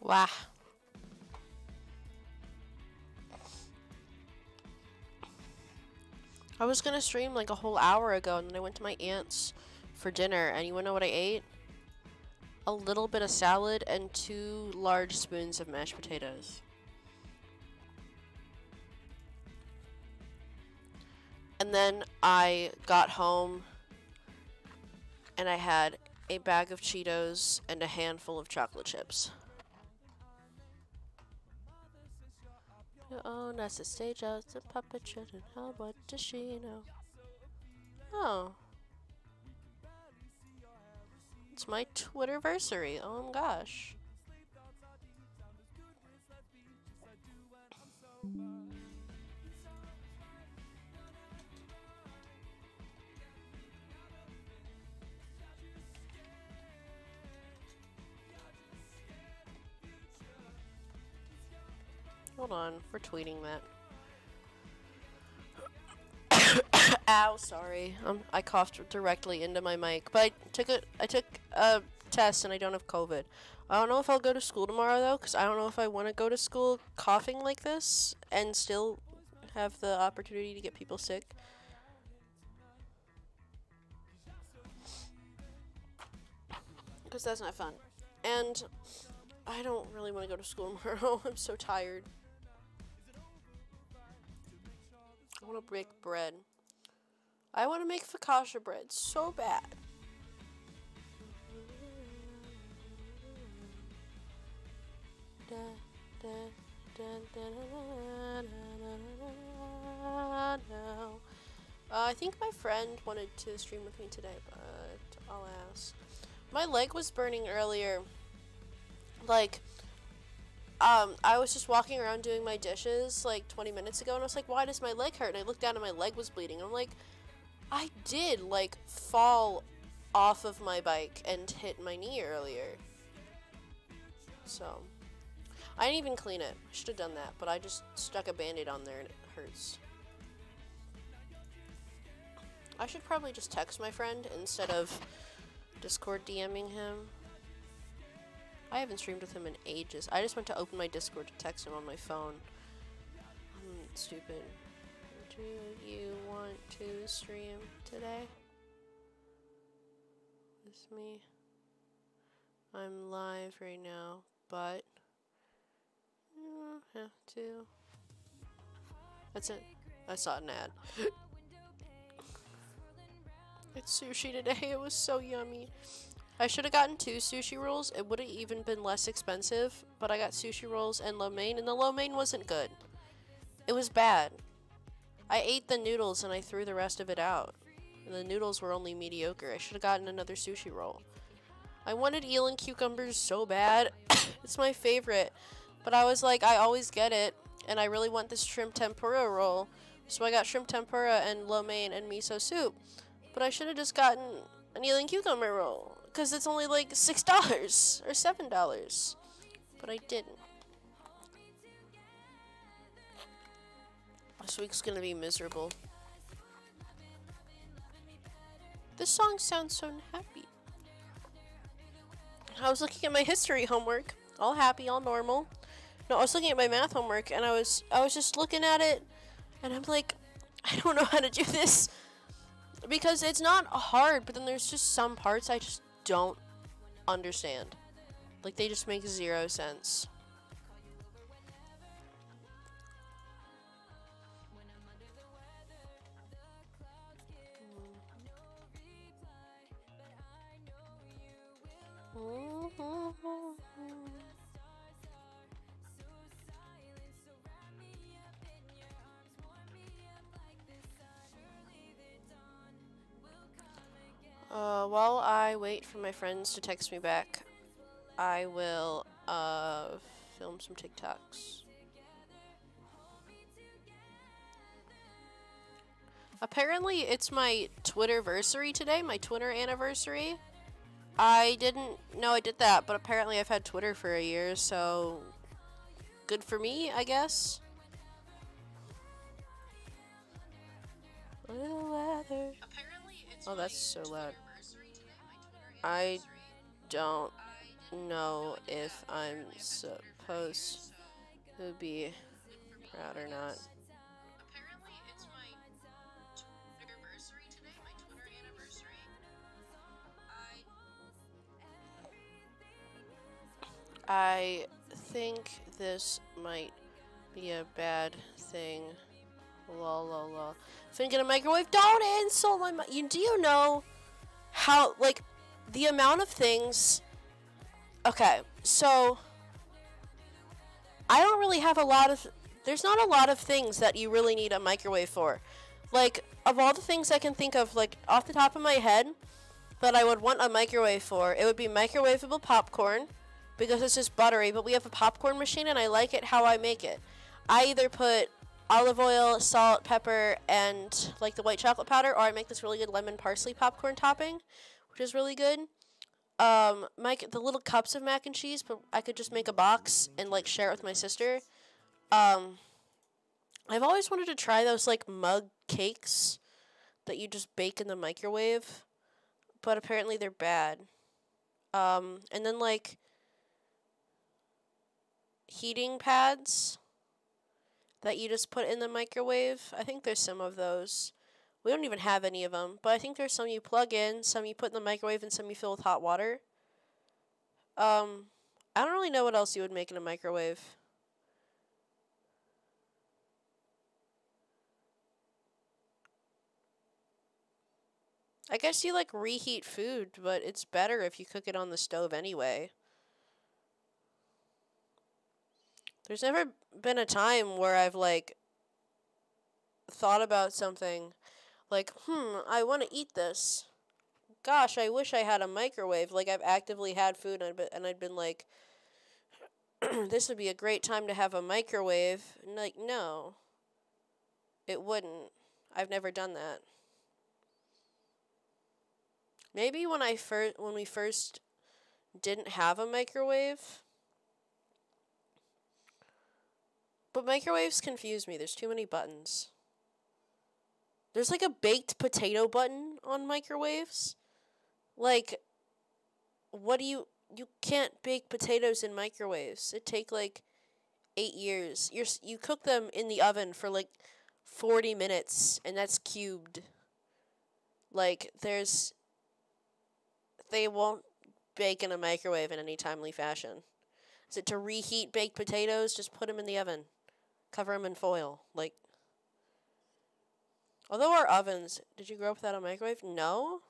Wow. I was gonna stream like a whole hour ago, and then I went to my aunt's for dinner, and you wanna know what I ate? A little bit of salad and 2 large spoons of mashed potatoes. And then I got home and I had a bag of Cheetos and a handful of chocolate chips. Oh, that's the stage out, the puppet children. How what does she know? Oh. It's my Twitterversary. Oh my gosh. Hold on, we're tweeting that. Ow, sorry. I coughed directly into my mic, but I took a test and I don't have COVID. I don't know if I'll go to school tomorrow though, because I don't know if I want to go to school coughing like this and still have the opportunity to get people sick. Because that's not fun. And I don't really want to go to school tomorrow. I'm so tired. I want to bake bread. I want to make focaccia bread so bad. I think my friend wanted to stream with me today, but I'll ask. My leg was burning earlier. Like, I was just walking around doing my dishes like 20 minutes ago, and I was like, why does my leg hurt? And I looked down and my leg was bleeding. I'm like, I did, like, fall off of my bike and hit my knee earlier. So, I didn't even clean it. I should have done that, but I just stuck a band-aid on there and it hurts. I should probably just text my friend instead of Discord DMing him. I haven't streamed with him in ages. I just went to open my Discord to text him on my phone. I'm stupid. Do you want to stream today with me? I'm live right now, but you don't have to. That's it. I saw an ad. It's sushi today. It was so yummy. I should have gotten 2 sushi rolls. It would have even been less expensive, but I got sushi rolls and lo mein, and the lo mein wasn't good. It was bad. I ate the noodles and I threw the rest of it out. And the noodles were only mediocre. I should have gotten another sushi roll. I wanted eel and cucumbers so bad. It's my favorite. But I was like, I always get it, and I really want this shrimp tempura roll. So I got shrimp tempura and lo mein and miso soup. But I should have just gotten an eel and cucumber roll, because it's only like $6 or $7. But I didn't. This week's gonna be miserable. This song sounds so happy. I was looking at my history homework, all happy, all normal. No, I was looking at my math homework, and I was just looking at it, and I'm like, I don't know how to do this, because it's not hard, but then there's just some parts I just don't understand. Like, they just make 0 sense. While I wait for my friends to text me back, I will, film some TikToks. Apparently, it's my Twitterversary today, my Twitter anniversary. I didn't know I did that, but apparently I've had Twitter for a year, so good for me, I guess. Oh, that's so loud. I don't know if I'm supposed to be proud or not. Apparently, it's my anniversary today, my Twitter anniversary. I think this might be a bad thing. Lol, lol, lol. Thinking a microwave. Don't insult my. Do you know how, like, the amount of things. Okay, so I don't really have a lot of. There's not a lot of things that you really need a microwave for. Like, of all the things I can think of, like, off the top of my head, that I would want a microwave for, it would be microwavable popcorn, because it's just buttery, but we have a popcorn machine, and I like it how I make it. I either put olive oil, salt, pepper, and, like, the white chocolate powder, or I make this really good lemon parsley popcorn topping, which is really good. The little cups of mac and cheese, but I could just make a box and, like, share it with my sister. I've always wanted to try those, like, mug cakes that you just bake in the microwave, but apparently they're bad. And then, like, heating pads that you just put in the microwave. I think there's some of those. We don't even have any of them, but I think there's some you plug in, some you put in the microwave, and some you fill with hot water. I don't really know what else you would make in a microwave. I guess you, like, reheat food, but it's better if you cook it on the stove anyway. There's never been a time where I've, like, thought about something like, I want to eat this. Gosh, I wish I had a microwave. Like, I've actively had food and I'd been like, this would be a great time to have a microwave. And, like, no. It wouldn't. I've never done that. Maybe when we first didn't have a microwave. But microwaves confuse me. There's too many buttons. There's, like, a baked potato button on microwaves. Like, what do you can't bake potatoes in microwaves. It take, like, 8 years. You cook them in the oven for, like, 40 minutes, and that's cubed. Like, they won't bake in a microwave in any timely fashion. Is it to reheat baked potatoes? Just put them in the oven. Cover them in foil. Like, although our ovens, did you grow up without a microwave? No.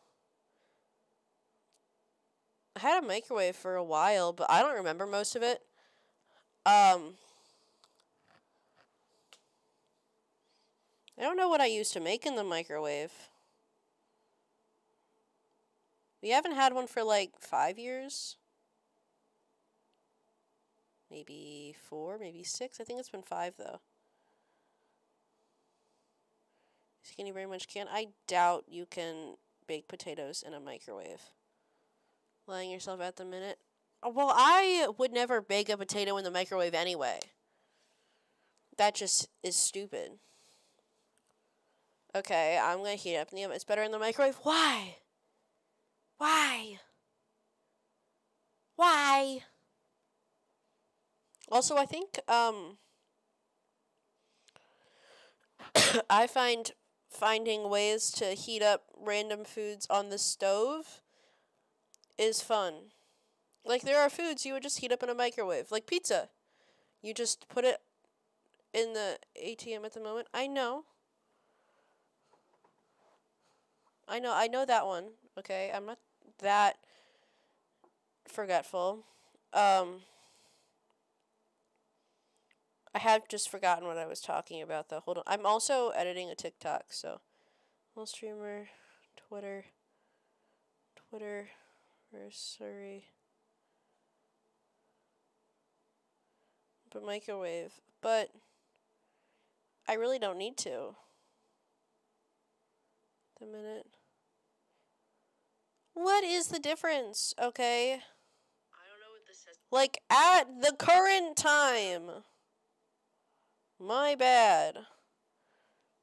I had a microwave for a while, but I don't remember most of it. I don't know what I used to make in the microwave. We haven't had one for, like, 5 years. Maybe 4, maybe 6. I think it's been 5, though. Can you very much can? I doubt you can bake potatoes in a microwave. Lying yourself at the minute. Well, I would never bake a potato in the microwave anyway. That just is stupid. Okay, I'm going to heat it up in the oven. It's better in the microwave. Why? Why? Why? Also, I think, I find finding ways to heat up random foods on the stove is fun. Like, there are foods you would just heat up in a microwave. Like pizza. You just put it in the ATM at the moment. I know that one. Okay, I'm not that forgetful. I have just forgotten what I was talking about, though. Hold on. I'm also editing a TikTok, so. Little streamer, Twitter, sorry. But microwave. But I really don't need to. The minute. What is the difference, okay? I don't know what this says. Like, at the current time. My bad.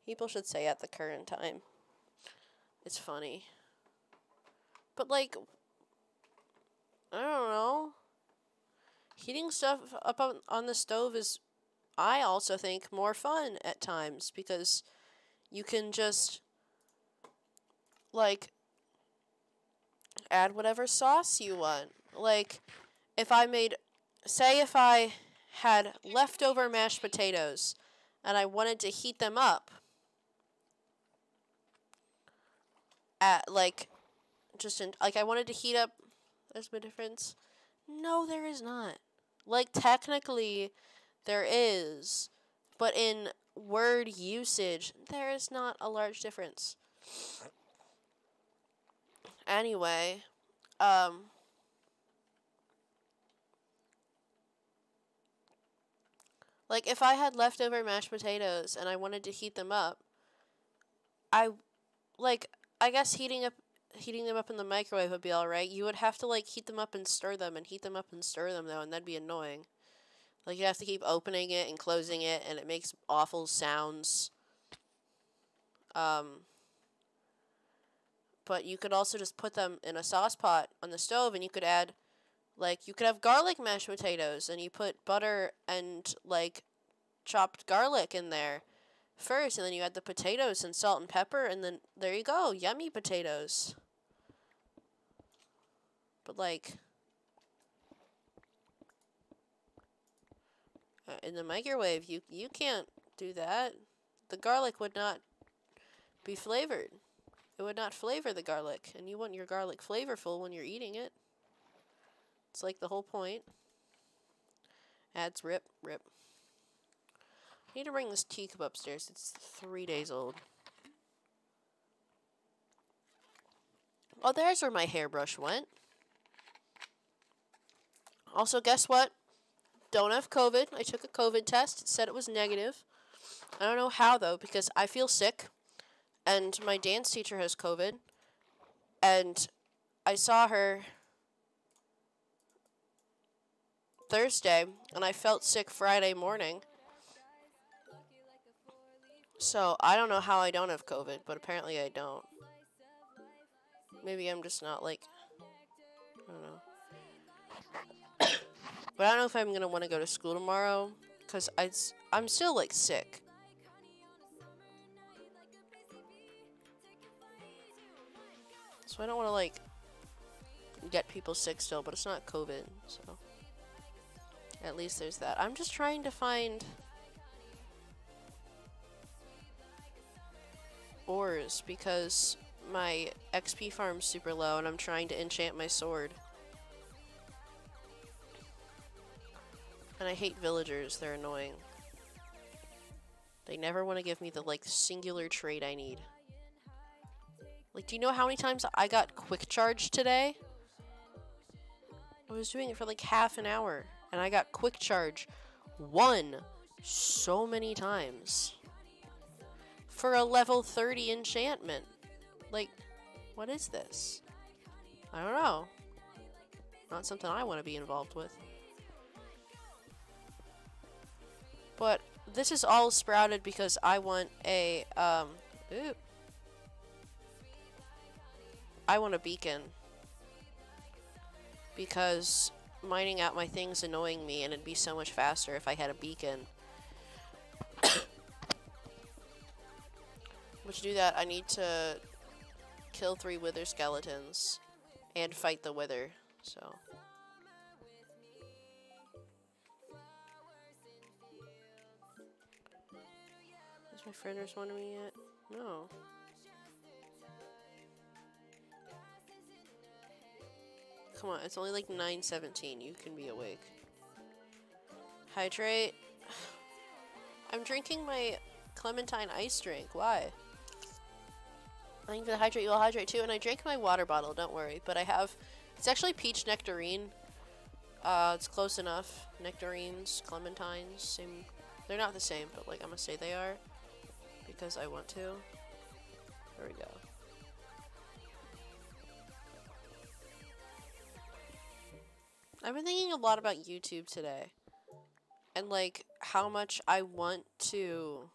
People should say at the current time. It's funny. But, like, I don't know. Heating stuff up on the stove is, I also think, more fun at times because you can just, like, add whatever sauce you want. Like, if I had leftover mashed potatoes and I wanted to heat them up at, like, I wanted to heat up, there's a difference? No, there is not. Like, technically, there is, but in word usage, there is not a large difference. Anyway, like, if I had leftover mashed potatoes and I wanted to heat them up, I guess heating them up in the microwave would be alright. You would have to, like, heat them up and stir them, and heat them up and stir them, though, and that'd be annoying. Like, you have to keep opening it and closing it, and it makes awful sounds. But you could also just put them in a sauce pot on the stove, and you could add, like, you could have garlic mashed potatoes, and you put butter and, like, chopped garlic in there first, and then you add the potatoes and salt and pepper, and then there you go, yummy potatoes. But, like, in the microwave, you can't do that. The garlic would not be flavored. It would not flavor the garlic, and you want your garlic flavorful when you're eating it. It's like the whole point. Ads rip. I need to bring this teacup upstairs. It's 3 days old. Oh, there's where my hairbrush went. Also, guess what? Don't have COVID. I took a COVID test. It said it was negative. I don't know how, though, because I feel sick. And my dance teacher has COVID. And I saw her Thursday, and I felt sick Friday morning. So, I don't know how I don't have COVID, but apparently I don't. Maybe I'm just not, like, I don't know. But I don't know if I'm going to want to go to school tomorrow, because I'm still, like, sick. So I don't want to, like, get people sick still, but it's not COVID, so at least there's that. I'm just trying to find ores, because my XP farm's super low, and I'm trying to enchant my sword. And I hate villagers, they're annoying. They never want to give me the, like, singular trait I need. Like, do you know how many times I got quick charge today? I was doing it for like half an hour, and I got quick charge so many times. For a level 30 enchantment. Like, what is this? I don't know. Not something I want to be involved with. But this is all sprouted because I want a, I want a beacon. Because mining out my thing's annoying me, and it'd be so much faster if I had a beacon. But to do that, I need to kill 3 wither skeletons and fight the wither, so. Has my friend responded to me yet? No. Come on, it's only like 9:17. You can be awake. Hydrate. I'm drinking my clementine ice drink. Why? I think for the hydrate, you'll hydrate too. And I drank my water bottle, don't worry. But I have, it's actually peach nectarine. It's close enough. Nectarines, clementines, same. They're not the same, but like I'm gonna say they are. Because I want to. There we go. I've been thinking a lot about YouTube today. And like how much I want to.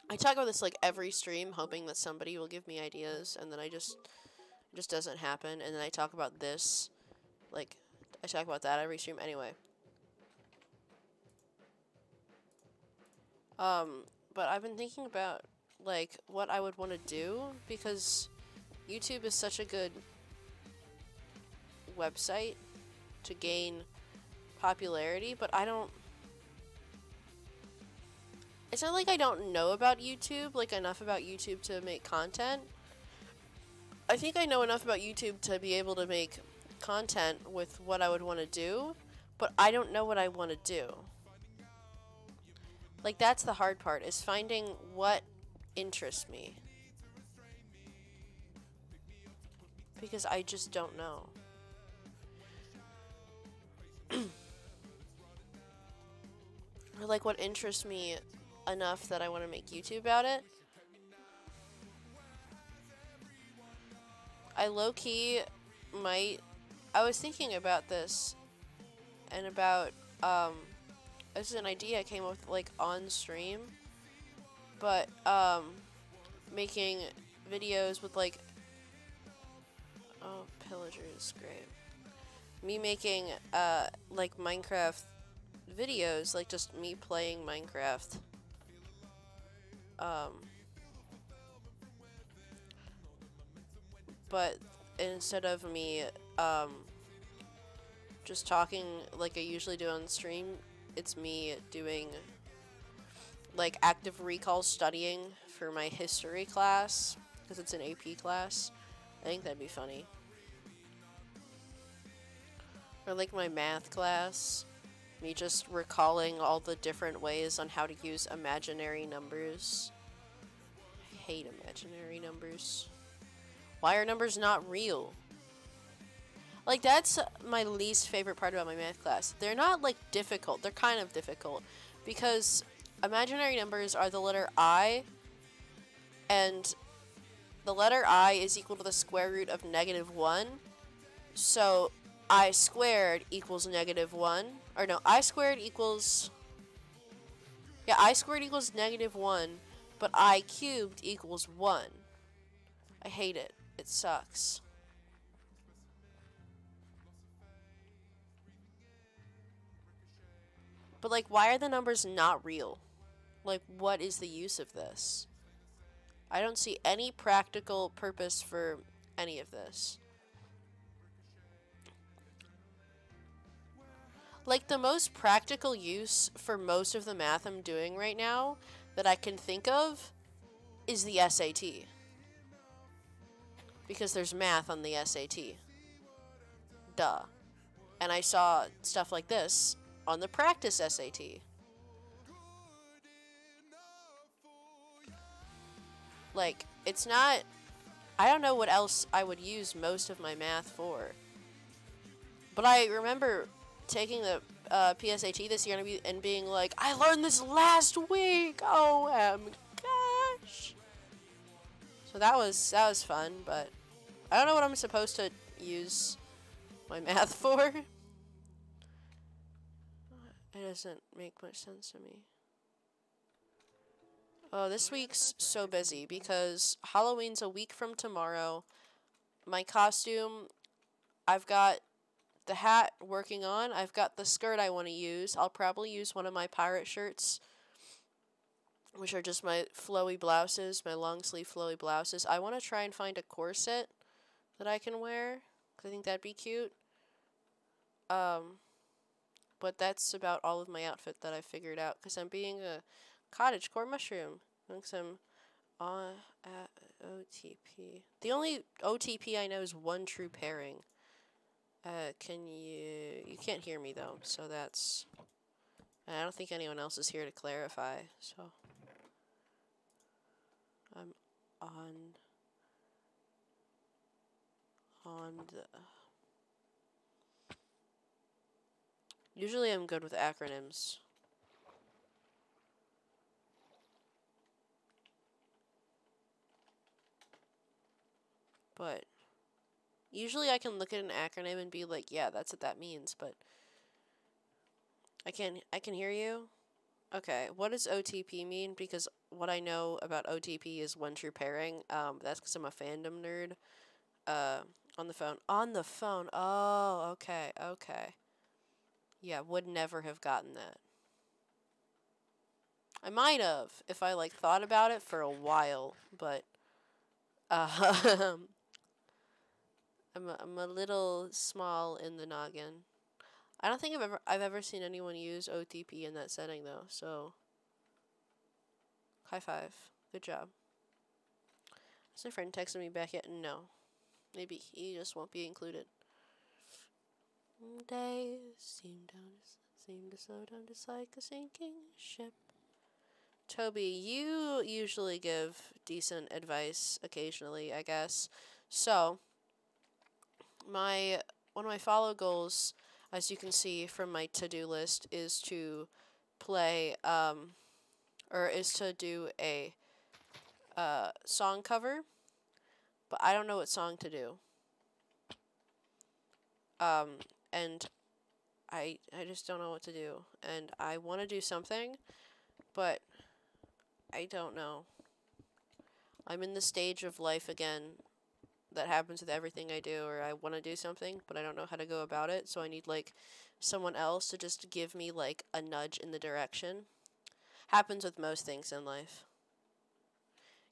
I talk about this like every stream, hoping that somebody will give me ideas, and then it just doesn't happen. And then I talk about this, like I talk about that every stream anyway. But I've been thinking about like what I would want to do because YouTube is such a good website to gain popularity, but I don't. It's not like I don't know about YouTube, like enough about YouTube to make content. I think I know enough about YouTube to be able to make content with what I would want to do, but I don't know what I want to do. Like, that's the hard part, is finding what interests me. Because I just don't know. Or, like, what interests me enough that I want to make YouTube about it. I low-key might... I was thinking about this, and about, this is an idea I came up with, like, on stream, but, making videos with, like, oh, pillagers, great. Me making, like, Minecraft videos, like, just me playing Minecraft, but instead of me, just talking like I usually do on stream, it's me doing, like, active recall studying for my history class, because it's an AP class. I think that'd be funny. Or, like, my math class, me just recalling all the different ways on how to use imaginary numbers. I hate imaginary numbers. Why are numbers not real? Like, that's my least favorite part about my math class. They're not, like, difficult. They're kind of difficult. Because imaginary numbers are the letter I, and the letter I is equal to the square root of -1. So, I squared equals -1. Or no, I squared equals... Yeah, I squared equals -1, but I cubed equals 1. I hate it. It sucks. But, like, why are the numbers not real? Like, what is the use of this? I don't see any practical purpose for any of this. Like, the most practical use for most of the math I'm doing right now that I can think of is the SAT. Because there's math on the SAT. Duh. And I saw stuff like this on the practice SAT. Like, it's not... I don't know what else I would use most of my math for. But I remember taking the PSAT this year and being like, I learned this last week! Oh, gosh! So that was fun, but I don't know what I'm supposed to use my math for. It doesn't make much sense to me. Oh, this week's so busy because Halloween's a week from tomorrow. My costume, I've got the hat working on. I've got the skirt I want to use. I'll probably use one of my pirate shirts, which are just my flowy blouses, my long sleeve flowy blouses. I want to try and find a corset that I can wear, because I think that'd be cute. But that's about all of my outfit that I figured out, because I'm being a cottagecore mushroom. Because I'm on OTP. The only OTP I know is one true pairing. You can't hear me though, so that's... I don't think anyone else is here to clarify, so... I'm on the... Usually I'm good with acronyms. But usually I can look at an acronym and be like, yeah, that's what that means, but I can hear you? Okay, what does OTP mean? Because what I know about OTP is one true pairing. That's because I'm a fandom nerd. On the phone. On the phone. Oh, okay, okay. Yeah, would never have gotten that. I might have if I like thought about it for a while, but I'm a little small in the noggin. I don't think I've ever seen anyone use OTP in that setting though. So high five, good job. Has my friend texted me back yet? No. Maybe he just won't be included. Days seem to slow down just like a sinking ship. Toby, you usually give decent advice occasionally, I guess. So, one of my follow goals, as you can see from my to-do list, is to play, or is to do a song cover, but I don't know what song to do. And I just don't know what to do, and I want to do something, but I don't know. I'm in the stage of life again that happens with everything I do, or I want to do something, but I don't know how to go about it, so I need, like, someone else to just give me, like, a nudge in the direction. Happens with most things in life.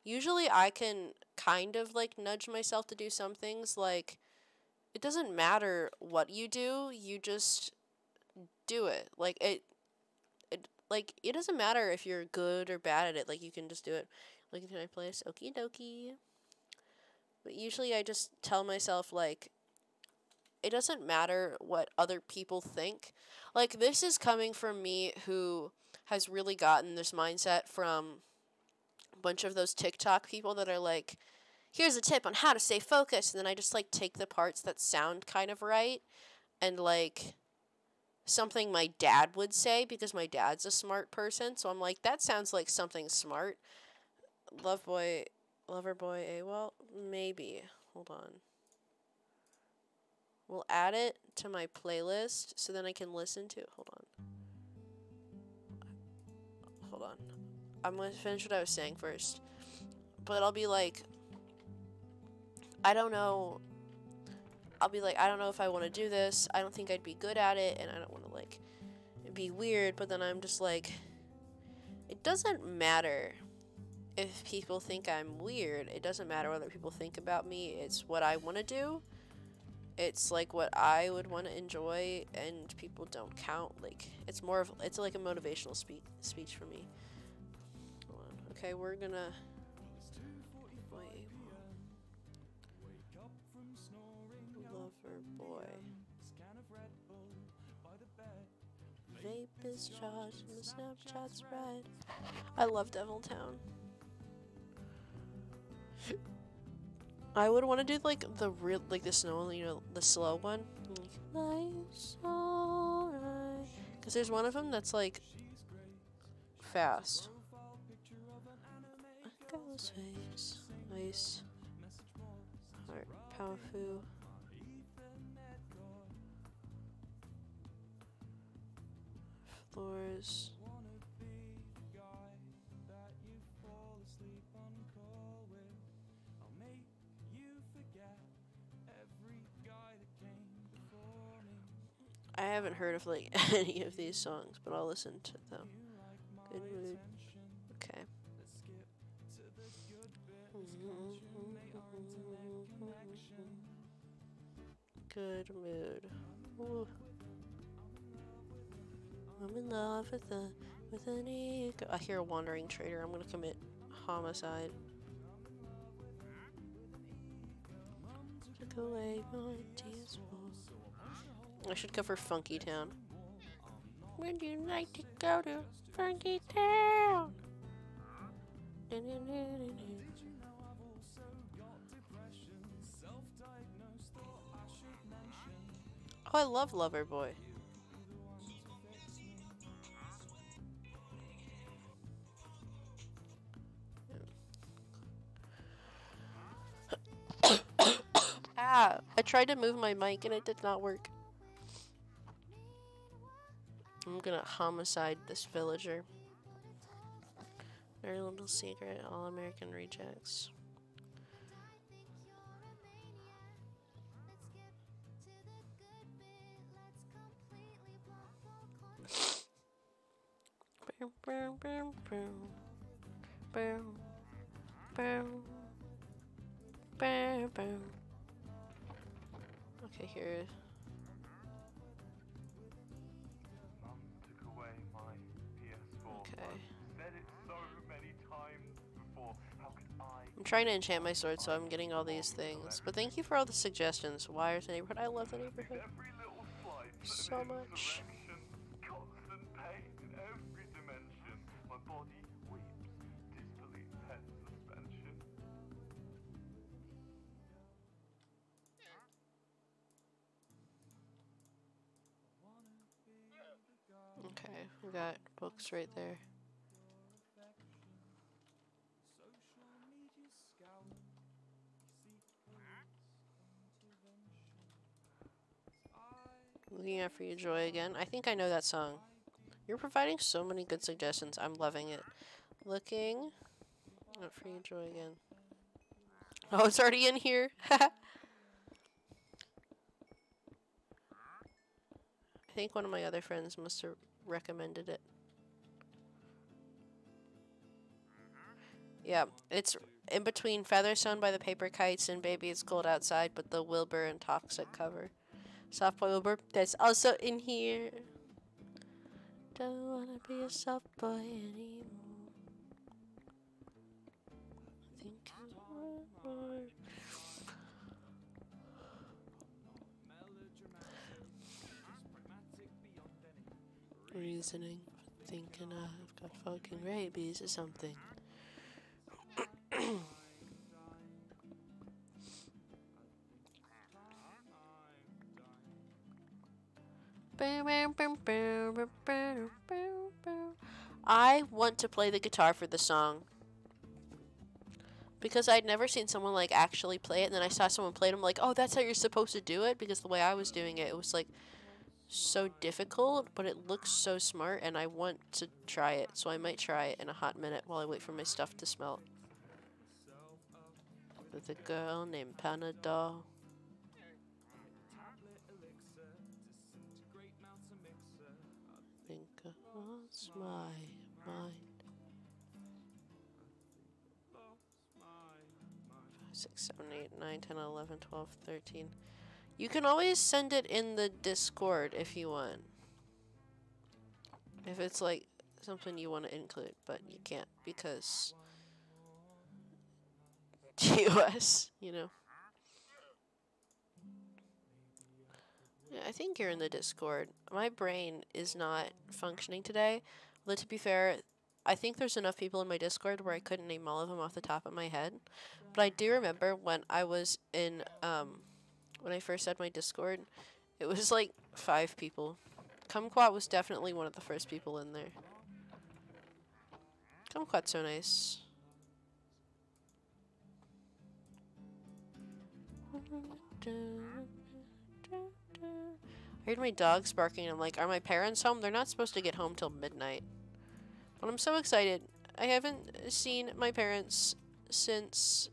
Usually I can kind of, like, nudge myself to do some things, like, it doesn't matter what you do, you just do it. Like, it doesn't matter if you're good or bad at it, like, you can just do it. Like, can I play this? Okie dokie. But usually I just tell myself, like, it doesn't matter what other people think. Like, this is coming from me who has really gotten this mindset from a bunch of those TikTok people that are like, here's a tip on how to stay focused. And then I just, like, take the parts that sound kind of right and, like, something my dad would say because my dad's a smart person. So I'm like, that sounds like something smart. Lover boy AWOL? Maybe. Hold on. We'll add it to my playlist so then I can listen to it. Hold on. I'm going to finish what I was saying first. But I'll be like, I don't know. I'll be like, I don't know if I want to do this. I don't think I'd be good at it. And I don't want to, like, be weird. But then I'm just like, it doesn't matter if people think I'm weird. It doesn't matter what other people think about me. It's what I want to do. It's like what I would want to enjoy, and people don't count. Like, it's like a motivational speech for me. Hold on. Okay, we're gonna wait. Lover boy. Vape is charged and the Snapchat's red. I love Deviltown. I would want to do, like, the snow, you know, the slow one. Life's alright. Because there's one of them that's, like, fast. Ghostface. Ice. Heart. Powerful. Floors. I haven't heard of, like, any of these songs, but I'll listen to them. Good mood. Okay. Good mood. Ooh. I'm in love with an ego. I hear a wandering trader. I'm gonna commit homicide. Took away my tears. I should cover Funky Town. Would you like to go to Funky Town? Oh, I love Loverboy. Ah, I tried to move my mic and it did not work. I'm gonna homicide this villager. Very little secret, all American rejects. Okay, here. Okay. I'm trying to enchant my sword, so I'm getting all these things. But thank you for all the suggestions. Wire's the neighborhood. I love the neighborhood so much. Okay, we got books right there. Looking out for you, Joy, again. I think I know that song. You're providing so many good suggestions. I'm loving it. Looking out for you, Joy, again. Oh, it's already in here. I think one of my other friends must have recommended it. Yeah, it's in between Feather Sewn by the Paper Kites and Baby It's Cold Outside, but the Wilbur and Toxic cover. Soft Boy Wilbur, that's also in here. Don't wanna be a soft boy anymore. Think more. Reasoning, thinking I've got fucking rabies or something. I want to play the guitar for the song because I'd never seen someone like actually play it, and then I saw someone play it. I'm like, oh, that's how you're supposed to do it, because the way I was doing it, it was like so difficult, but it looks so smart, and I want to try it, so I might try it in a hot minute while I wait for my stuff to smelt. With a girl named Panadol. Think I lost my mind. 5, 6, 7, 8, 9, 10, 11, 12, 13. You can always send it in the Discord if you want. If it's like something you want to include, but you can't because TOS, you know. Yeah, I think you're in the Discord. My brain is not functioning today. Although to be fair, I think there's enough people in my Discord where I couldn't name all of them off the top of my head. But I do remember when I was in, when I first had my Discord, it was like 5 people. Kumquat was definitely one of the first people in there. Kumquat's so nice. I heard my dogs barking. I'm like, are my parents home? They're not supposed to get home till midnight. But I'm so excited. I haven't seen my parents since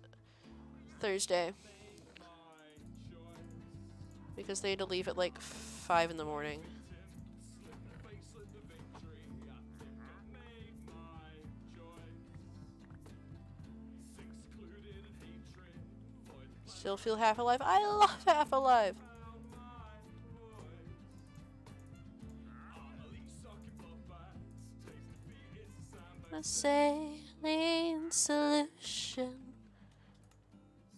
Thursday. Because they had to leave at like 5 in the morning. Still feel half alive? I love half alive! A saline solution.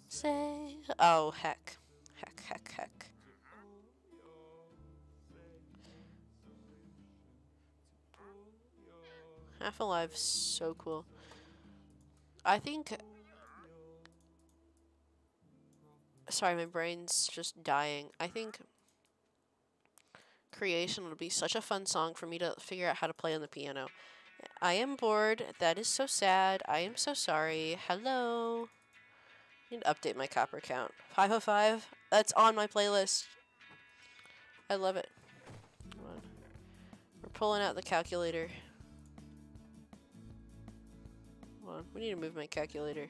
Say, oh heck. Heck. Half Alive's so cool. I think... Sorry, my brain's just dying. I think Creation would be such a fun song for me to figure out how to play on the piano. I am bored. That is so sad. I am so sorry. Hello. I need to update my copper count. 505. That's on my playlist. I love it. Come on. We're pulling out the calculator. Hold on. We need to move my calculator.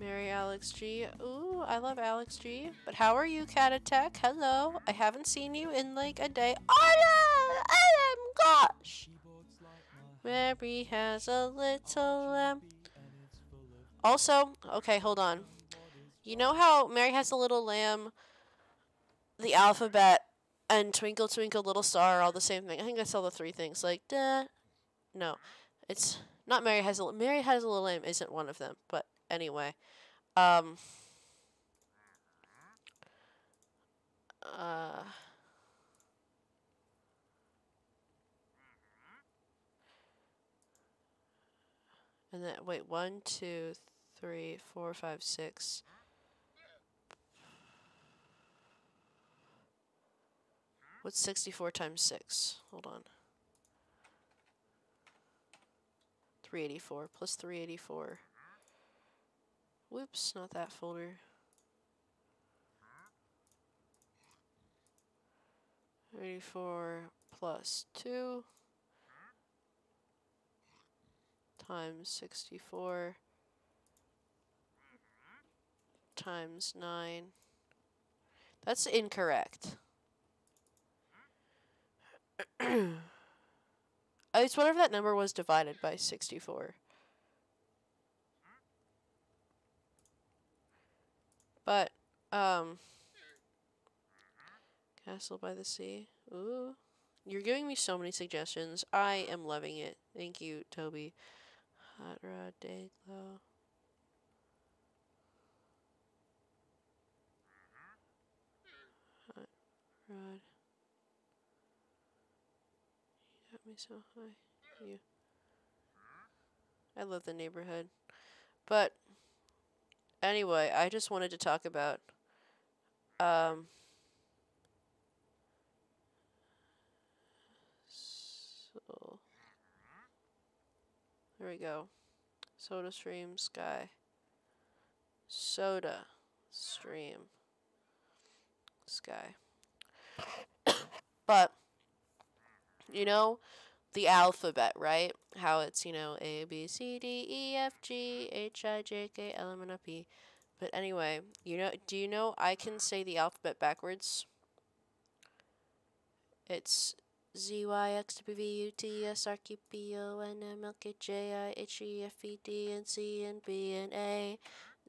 Mary Alex G. Ooh, I love Alex G. But how are you, Cat Attack? Hello. I haven't seen you in like a day. Gosh. Mary has a little lamb. Also, okay, hold on. You know how Mary has a little lamb, the alphabet, and Twinkle Twinkle Little Star are all the same thing? I think that's all the three things. Like, duh. No, it's not Mary has a little lamb isn't one of them. But anyway, um, uh, and then wait, 1, 2, 3, 4, 5, 6. What's 64 times 6? Hold on. 384 plus 384. Whoops, not that folder. 84 plus 2 times 64 times 9. That's incorrect. It's whatever that number was divided by 64. But, Castle by the Sea. Ooh. You're giving me so many suggestions. I am loving it. Thank you, Toby. Hot Rod Dayglow. Hot Rod. You got me so high. You. I love the neighborhood. But, anyway, I just wanted to talk about, so, there we go. Soda Stream Sky. Soda Stream Sky. But, you know, the alphabet, right? How it's, A, B, C, D, E, F, G, H, I, J, K, L, M, N, O, P. But anyway, do you know I can say the alphabet backwards? It's Z, Y, X, W, V, U, T, S, R, Q, P, O, N, M, L, K, J, I, H, E, F, E, D, and C, and B, and A.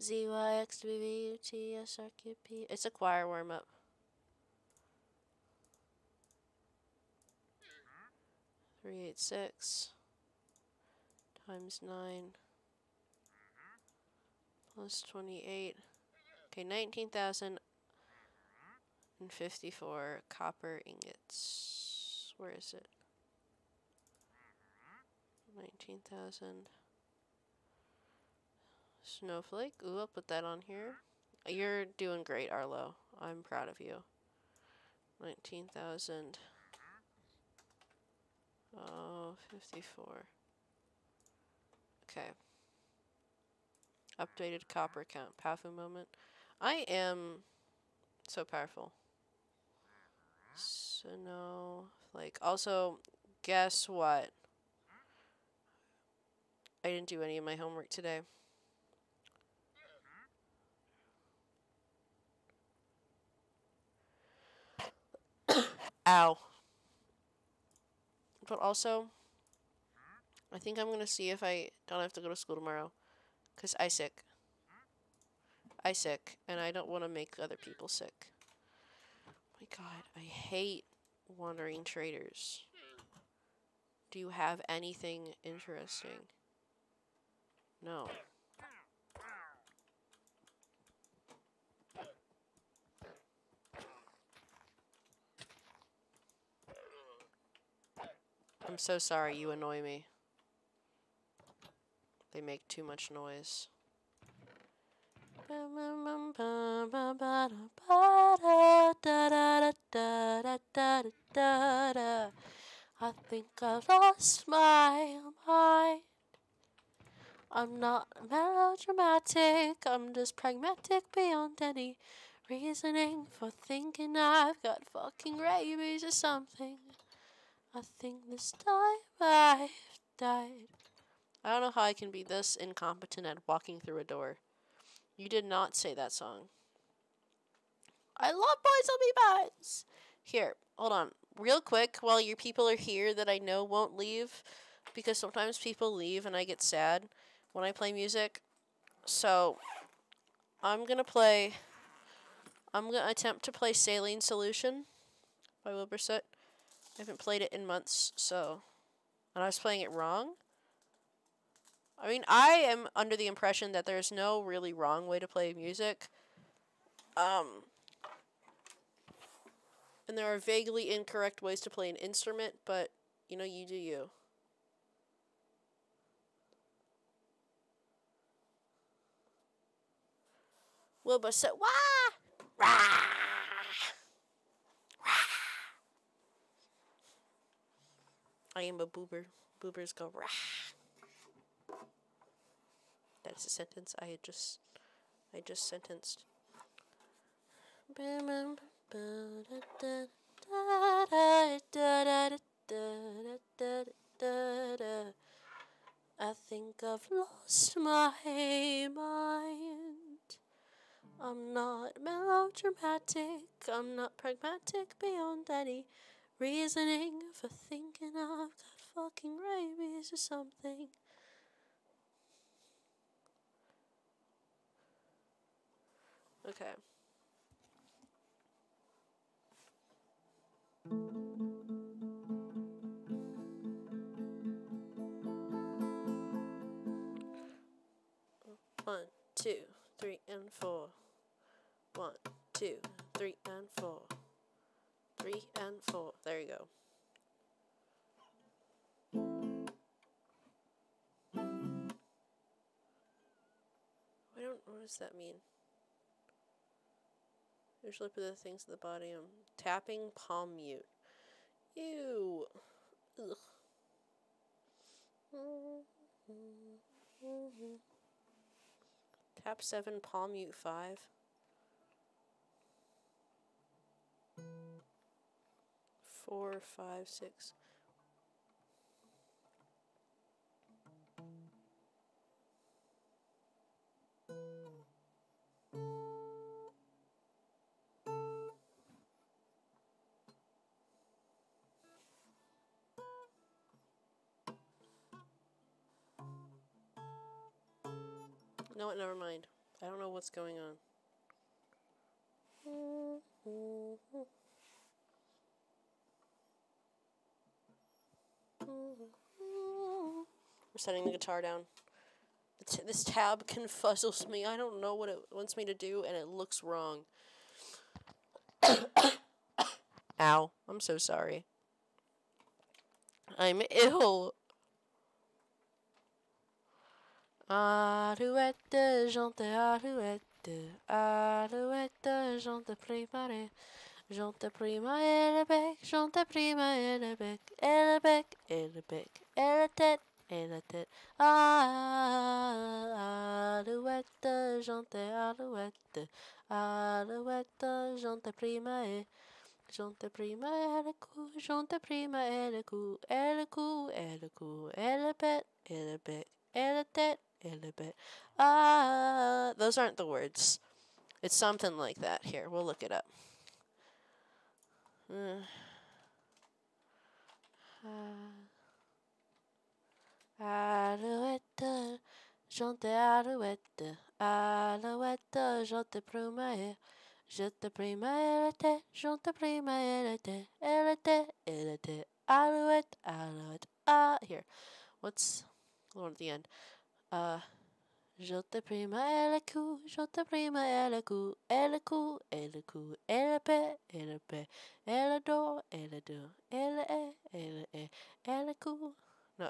Z, Y, X, W, V, U, T, S, R, Q, P. It's a choir warm-up. 386 times 9 plus 28. Okay, 19,054 copper ingots. Where is it? 19,000. Snowflake. Ooh, I'll put that on here. You're doing great, Arlo. I'm proud of you. 19,000. Oh, 54. Okay. Updated copper count. Powerful moment. I am so powerful. Snowflake. Also, guess what? I didn't do any of my homework today. Ow. But also, I think I'm going to see if I don't have to go to school tomorrow. Because I sick. And I don't want to make other people sick. Oh my god, I hate wandering traders. Do you have anything interesting? No. I'm so sorry, you annoy me. They make too much noise. I think I've lost my mind. I'm not melodramatic, I'm just pragmatic beyond any reasoning for thinking I've got fucking rabies or something. I think this time I've died. I don't know how I can be this incompetent at walking through a door. You did not say that song. I love Boys Will Be Boys. Here, hold on. Real quick, while your people are here that I know won't leave, because sometimes people leave and I get sad when I play music. So, I'm going to attempt to play Saline Solution by Wilburset. I haven't played it in months, so... And I was playing it wrong? I mean, I am under the impression that there's no really wrong way to play music. And there are vaguely incorrect ways to play an instrument, but, you know, you do you. Wilburset, wah! Rah! I am a boober. Boobers go rah. That is a sentence I just sentenced. I think I've lost my mind. I'm not melodramatic. I'm not pragmatic beyond any reasoning for thinking I've got fucking rabies or something. Okay. One, 2, 3, and 4. 1, 2, 3, and 4. 3 and 4. There you go. What does that mean? Usually put the things at the bottom. Tapping palm mute. Ew. Ugh. Tap 7, palm mute 5. 4, 5, 6. No, never mind. I don't know what's going on. We're setting the guitar down. This tab confuzzles me. I don't know what it wants me to do, and it looks wrong. Ow. I'm so sorry. I'm ill. Alouette, jante alouette, alouette, jante primare, jante prima et le bec, jante prima et le bec, et le bec, et le bec, et la tête, et la tête. Alouette, jante alouette, alouette, jante prima et jante prima et le cou, jante prima et le cou, et le cou, et le cou, et le bec, et le bec, et la tête. A little bit. Those aren't the words. It's something like that. Here, we'll look it up. Alouette, chante alouette, alouette, chante prumae, je te prima je te prima alouette, alouette. Here, what's the one at the end? Je te prima le cou, je te prima le cou, et le cou, et le cou, et le paix, et le paix, et le do, et le do, et le et le et le cou. No,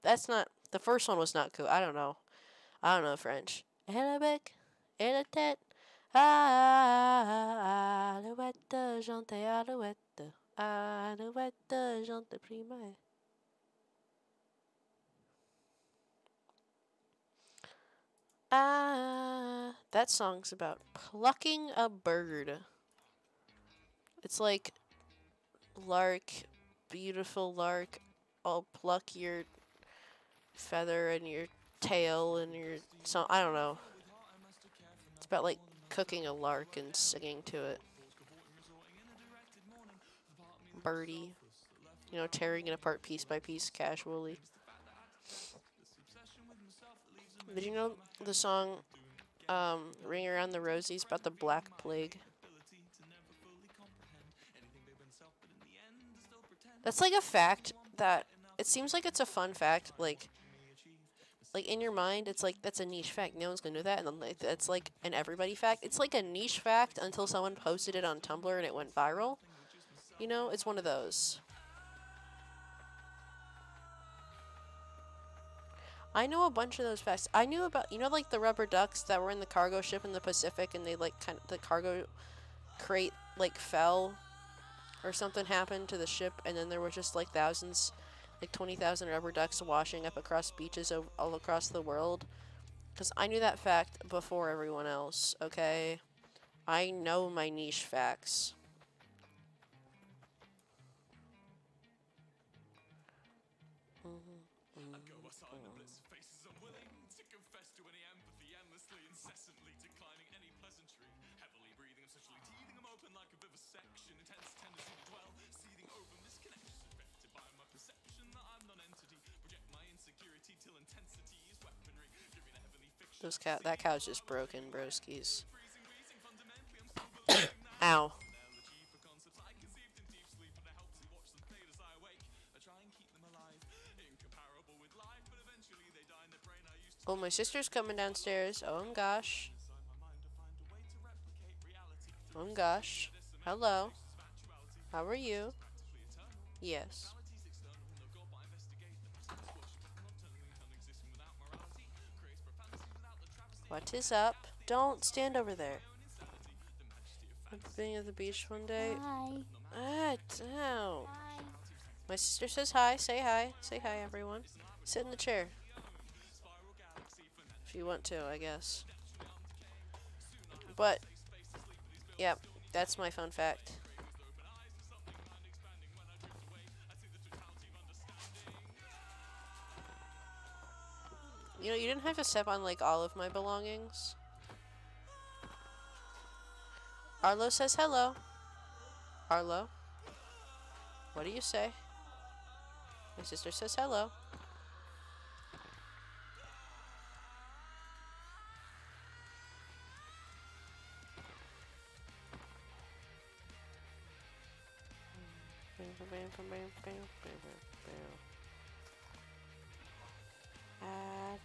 that's not, the first one was not cool. I don't know French. Et le bec, et la tête, alouette, jante alouette, alouette, jante prima. That song's about plucking a bird. It's like, lark, beautiful lark, I'll pluck your feather and your tail and your... I don't know. It's about like cooking a lark and singing to it. Birdie. You know, tearing it apart piece by piece casually. Did you know the song Ring Around the Rosies about the Black Plague? That's like a fact that it seems like it's a fun fact. Like in your mind, it's like that's a niche fact. No one's gonna know that, and then like, it's like an everybody fact. It's like a niche fact until someone posted it on Tumblr and it went viral. You know, it's one of those. I know a bunch of those facts. I knew about, you know, like the rubber ducks that were in the cargo ship in the Pacific, and they like kind of the cargo crate like fell or something happened to the ship, and then there were just like thousands, like 20,000 rubber ducks washing up across beaches all across the world. Because I knew that fact before everyone else, okay? I know my niche facts. That cow's just broken, broskies. Ow. Oh, my sister's coming downstairs. Oh, gosh. Oh, gosh. Hello. How are you? Yes. What is up? Don't stand over there. I'm being at the beach one day. Hi. Ow. Hi. My sister says hi. Say hi. Say hi, everyone. Sit in the chair. If you want to, I guess. But, yep, that's my fun fact. You know, you didn't have to step on, like, all of my belongings. Arlo says hello. Arlo? What do you say? My sister says hello.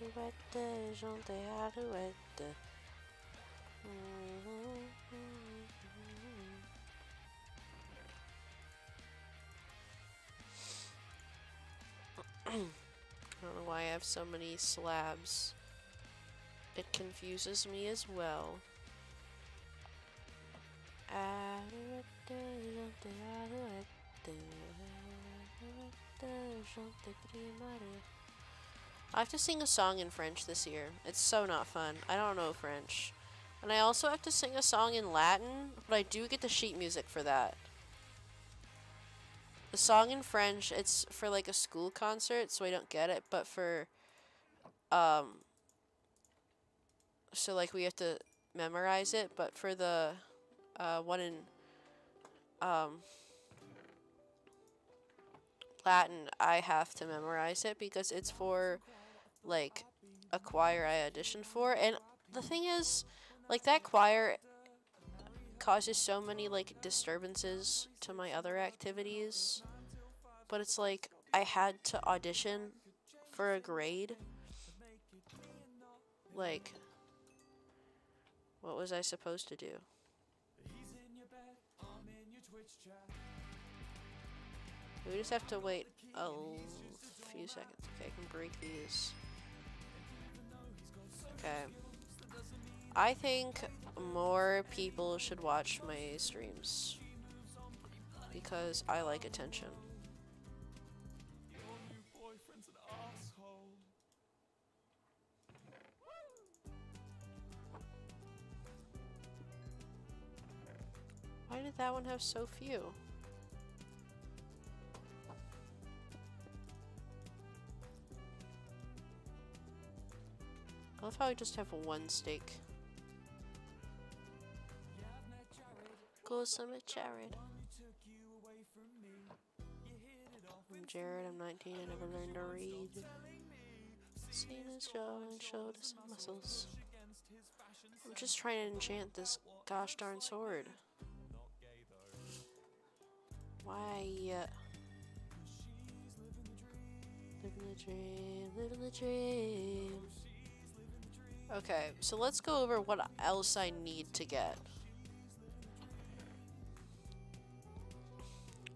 Arouette, jante arouette. I don't know why I have so many slabs. It confuses me as well. I have to sing a song in French this year. It's so not fun. I don't know French. And I also have to sing a song in Latin, but I do get the sheet music for that. The song in French, it's for like a school concert, so I don't get it, but for, so like we have to memorize it, but for the, one in, Latin, I have to memorize it because it's for, like, a choir I auditioned for, and the thing is, like, that choir causes so many, like, disturbances to my other activities, but it's like, I had to audition for a grade. Like, what was I supposed to do? We just have to wait a few seconds. Okay, I can break these. Okay. I think more people should watch my streams because I like attention. Why did that one have so few? I love how I just have one steak. Cause I'm a Jared. I'm Jared, I'm 19, I never learned to read. Seen his jaw and showed his muscles. I'm just trying to enchant this gosh darn sword. Why? Living the dream, living the dream. Okay, so let's go over what else I need to get.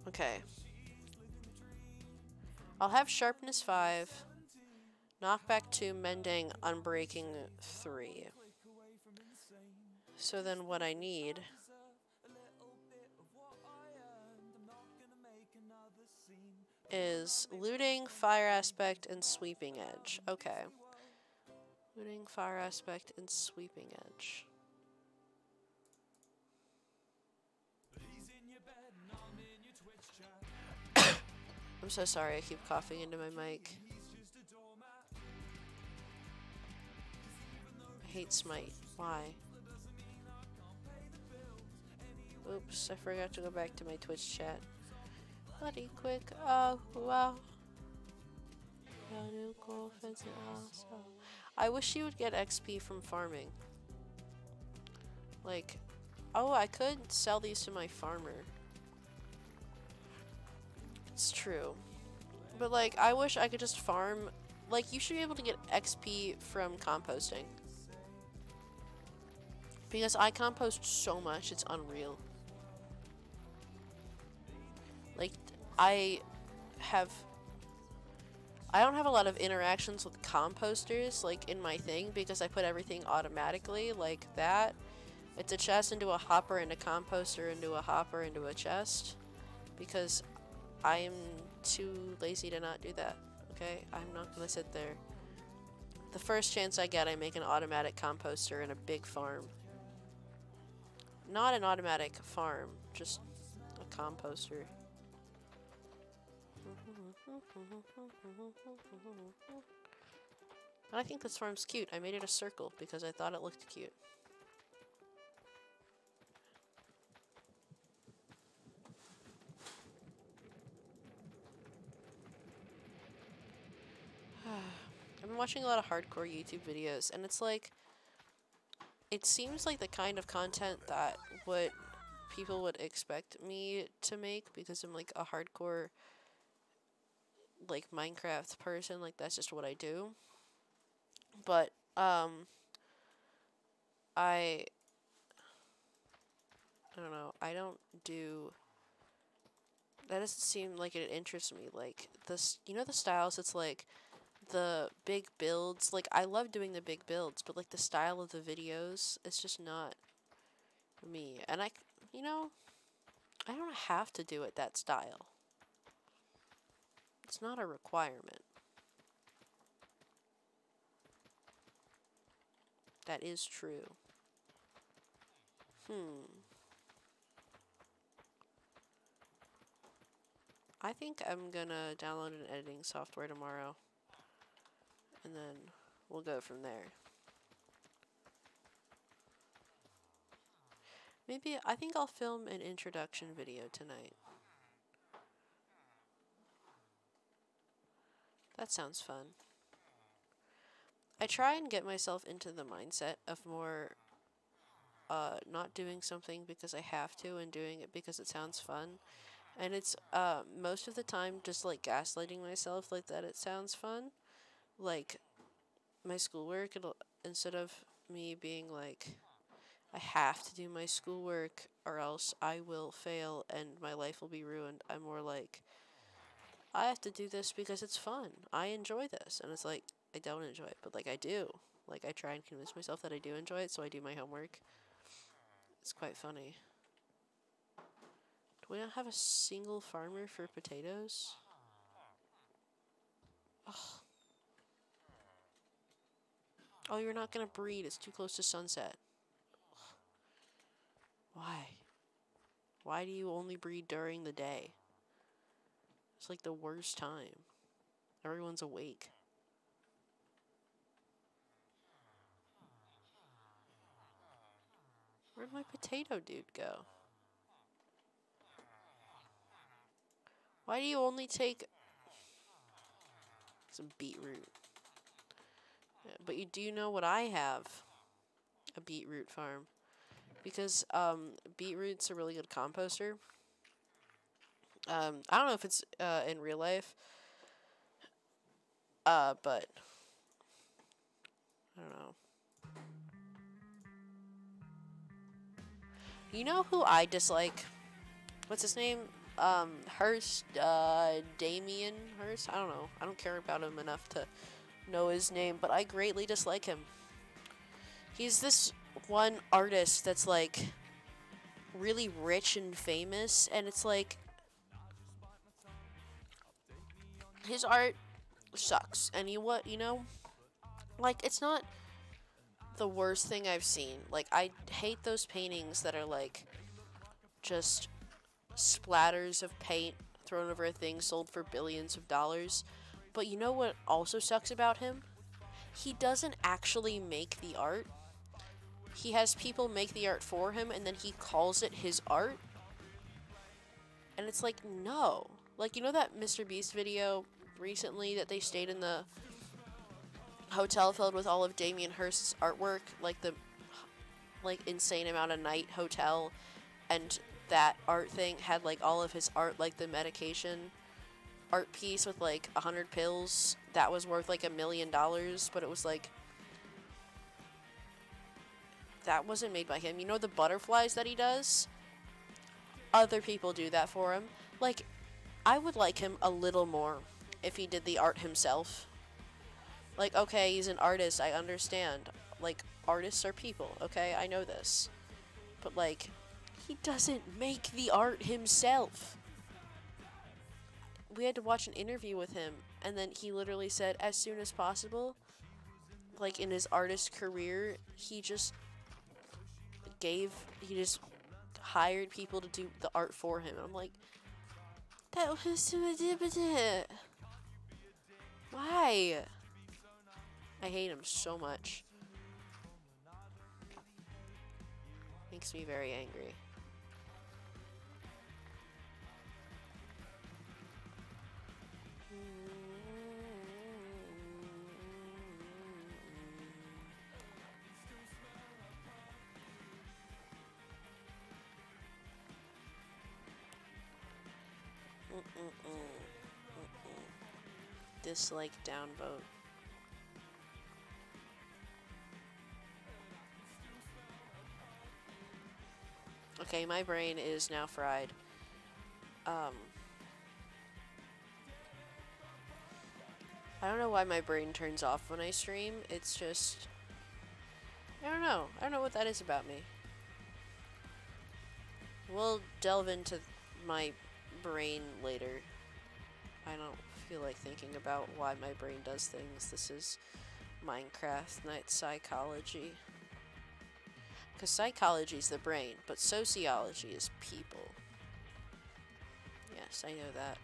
Okay. I'll have sharpness 5, knockback 2, mending, unbreaking 3. So then what I need is looting, fire aspect, and sweeping edge. Okay. Looting, fire aspect, and sweeping edge. I'm so sorry, I keep coughing into my mic. I hate Smite. Why? Oops, I forgot to go back to my Twitch chat. Buddy, quick. Oh, wow. I wish you would get XP from farming. Like, oh, I could sell these to my farmer. It's true. But, like, I wish I could just farm. Like, you should be able to get XP from composting. Because I compost so much, it's unreal. Like, I don't have a lot of interactions with composters, like, in my thing, because I put everything automatically, like that. It's a chest into a hopper, into a composter, into a hopper, into a chest. Because I am too lazy to not do that, okay? I'm not gonna sit there. The first chance I get, I make an automatic composter in a big farm. Not an automatic farm, just a composter. And I think this farm's cute. I made it a circle because I thought it looked cute. I've been watching a lot of hardcore YouTube videos, and it's like, it seems like the kind of content that people would expect me to make, because I'm like a hardcore, like, Minecraft person. Like, that's just what I do. But I don't know, I don't do, that doesn't seem like it interests me. Like, this, you know, the styles, it's like the big builds, like, I love doing the big builds, but like the style of the videos, it's just not me. And you know, I don't have to do it that style. It's not a requirement. That is true. I think I'm gonna download an editing software tomorrow. And then we'll go from there. Maybe, I think I'll film an introduction video tonight. That sounds fun. I try and get myself into the mindset of more not doing something because I have to and doing it because it sounds fun. And it's most of the time just like gaslighting myself like that it sounds fun. Like my schoolwork, instead of me being like, I have to do my schoolwork or else I will fail and my life will be ruined, I'm more like, I have to do this because it's fun. I enjoy this. And it's like, I don't enjoy it, but like I do. Like I try and convince myself that I do enjoy it, so I do my homework. It's quite funny. Do we not have a single farmer for potatoes? Ugh. Oh, you're not gonna breed. It's too close to sunset. Ugh. Why? Why do you only breed during the day? It's like the worst time. Everyone's awake. Where'd my potato dude go? Why do you only take some beetroot? Yeah, but you do know what I have? A beetroot farm. Because beetroot's a really good composter. I don't know if it's in real life. But I don't know. You know who I dislike? What's his name? Hurst, Damien Hurst? I don't know. I don't care about him enough to know his name, but I greatly dislike him. He's this one artist that's like really rich and famous, and it's like his art sucks. And you know, like it's not the worst thing I've seen. Like I hate those paintings that are like just splatters of paint thrown over a thing sold for billions of dollars. But you know what also sucks about him? He doesn't actually make the art. He has people make the art for him, and then he calls it his art. And it's like, no. Like, you know that Mr. Beast video recently that they stayed in the hotel filled with all of Damien Hirst's artwork? Like, the, like, insane amount of night hotel. And that art thing had, like, all of his art, like, the medication art piece with, like, 100 pills. That was worth, like, $1 million. But it was, like, that wasn't made by him. You know the butterflies that he does? Other people do that for him. Like, I would like him a little more if he did the art himself. Like, okay, he's an artist, I understand. Like, artists are people, okay? I know this. But, like, he doesn't make the art himself. We had to watch an interview with him, and then he literally said, as soon as possible, like, in his artist career, he just hired people to do the art for him. I'm like, that was why? I hate him so much. Makes me very angry. Dislike downvote. Okay, my brain is now fried. I don't know why my brain turns off when I stream. It's just, I don't know. I don't know what that is about me. We'll delve into my brain later. I don't feel like thinking about why my brain does things. This is Minecraft Night Psychology. Because psychology is the brain, but sociology is people. Yes, I know that.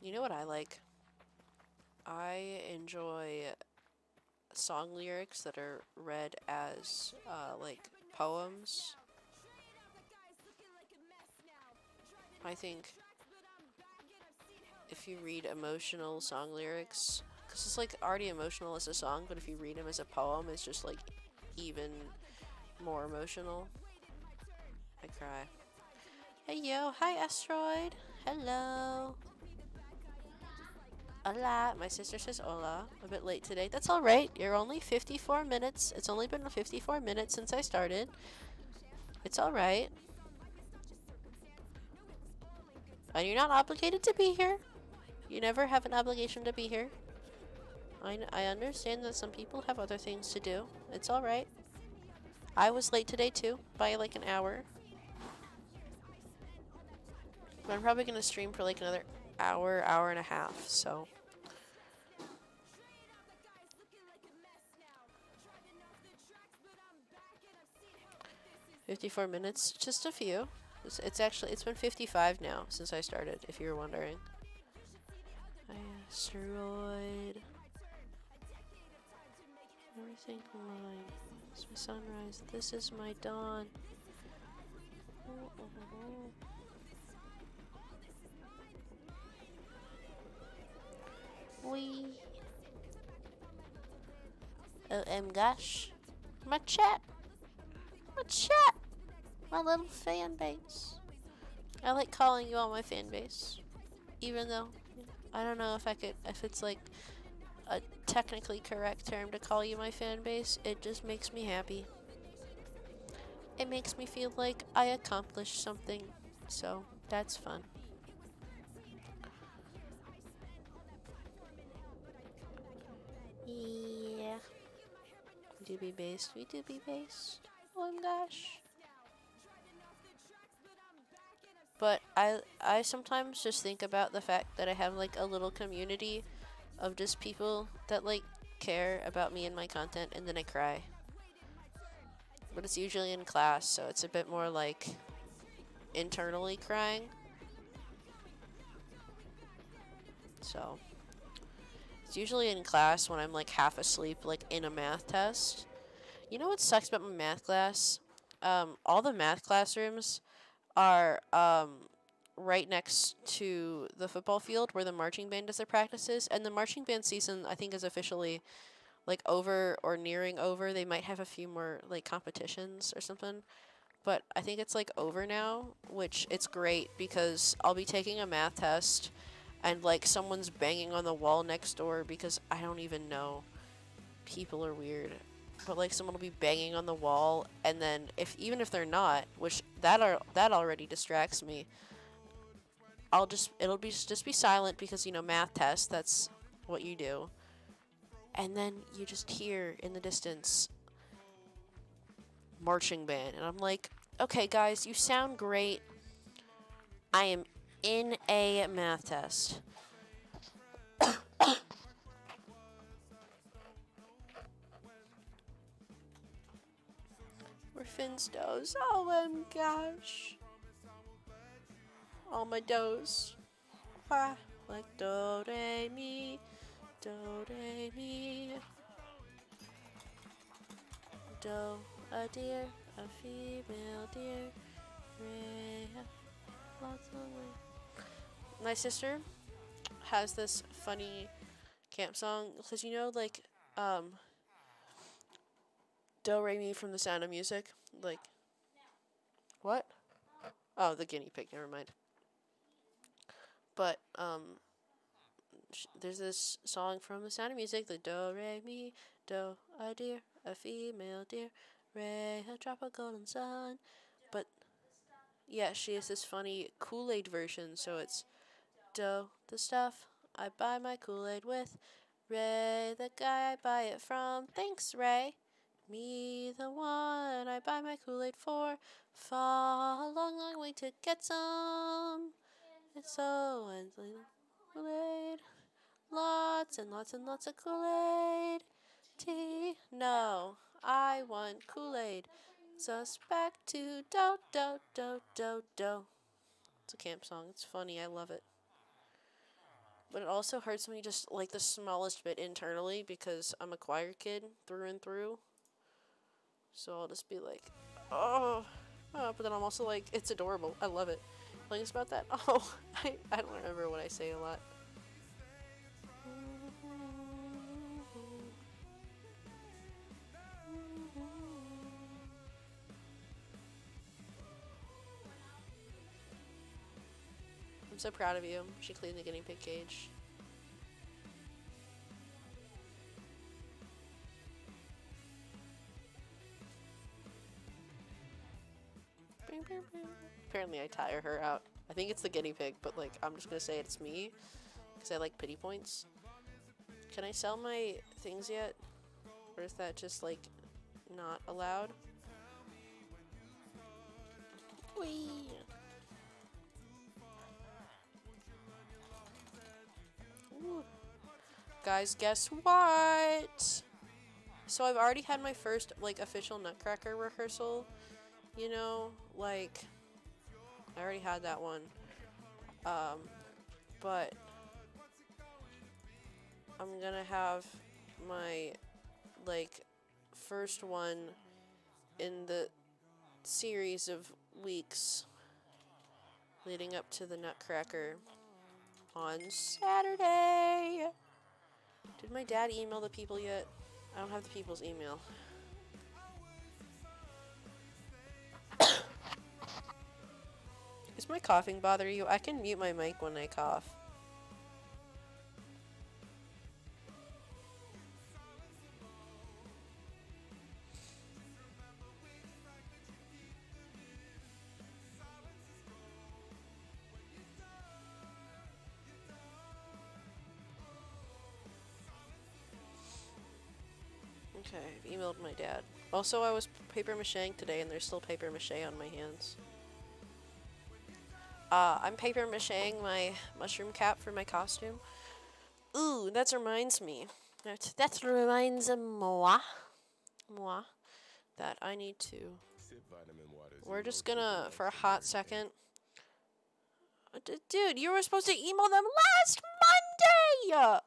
You know what I like? I enjoy song lyrics that are read as, like, poems. I think if you read emotional song lyrics, because it's, like, already emotional as a song, but if you read them as a poem, it's just, like, even more emotional. I cry. Hey, yo. Hi, Asteroid. Hello. Hola. My sister says hola. A bit late today. That's alright. You're only 54 minutes. It's only been 54 minutes since I started. It's alright. And you're not obligated to be here. You never have an obligation to be here. I understand that some people have other things to do. It's alright. I was late today too, by like an hour. But I'm probably gonna stream for like another hour, hour and a half, so. "54 minutes, just a few. It's been 55 now since I started, if you were wondering. Asteroid. Everything mine. It's my sunrise. This is my dawn. Wee. Gosh. My chat. My chat. My little fan base. I like calling you all my fan base. Even though, I don't know if it's like a technically correct term to call you my fan base. It just makes me happy. It makes me feel like I accomplished something. So, that's fun. Yeah. We do be based. We do be based. Oh my gosh. But I sometimes just think about the fact that I have like a little community of just people that like care about me and my content, and then I cry. But it's usually in class, so it's a bit more like internally crying. So it's usually in class when I'm like half asleep, like in a math test. You know what sucks about my math class? All the math classrooms are right next to the football field where the marching band does their practices, and the marching band season I think is officially like over or nearing over. They might have a few more like competitions or something, but I think it's like over now, which it's great because I'll be taking a math test and like someone's banging on the wall next door because I don't even know. People are weird. But like someone will be banging on the wall, and then even if they're not, which that already distracts me, it'll be just be silent because you know math test, that's what you do. And then you just hear in the distance marching band, and I'm like, okay guys, you sound great. I am in a math test. We're Finn's does. Oh my gosh. All my does. Ah, like do re mi, do re mi. Do a deer, a female deer, re, lots of way. My sister has this funny camp song because you know like do re mi from The Sound of Music, like what? Oh, the guinea pig. Never mind. But there's this song from The Sound of Music, the do re mi, do a deer, a female deer, re a drop of golden sun. But yeah, she has this funny Kool-Aid version, so it's do the stuff I buy my Kool-Aid with, Ray the guy I buy it from, thanks Ray. Me the one I buy my Kool-Aid for, far a long, long way to get some. It's so endless Kool-Aid. Lots and lots and lots of Kool-Aid. Tea. No, I want Kool-Aid. Suspect to do do do do do. It's a camp song. It's funny. I love it. But it also hurts me just like the smallest bit internally because I'm a choir kid through and through. So I'll just be like, oh. But then I'm also like, it's adorable. I love it. Like, it's about that. Oh, I don't remember what I say a lot. I'm so proud of you. She cleaned the guinea pig cage. Apparently I tire her out. I think it's the guinea pig, but like I'm just gonna say it's me because I like pity points. Can I sell my things yet? Or is that just like not allowed? Whee! Ooh. Guys, guess what? So I've already had my first like official Nutcracker rehearsal. You know, like I already had that one. But I'm gonna have my, like, first one in the series of weeks leading up to the Nutcracker on Saturday. Did my dad email the people yet? I don't have the people's email. Is my coughing bother you? I can mute my mic when I cough. Okay, I've emailed my dad. Also, I was paper macheing today and there's still paper mache on my hands. I'm paper macheing my mushroom cap for my costume. Ooh, that reminds me. That reminds moi that I need to. We're just gonna, for a hot second. Dude, you were supposed to email them last Monday!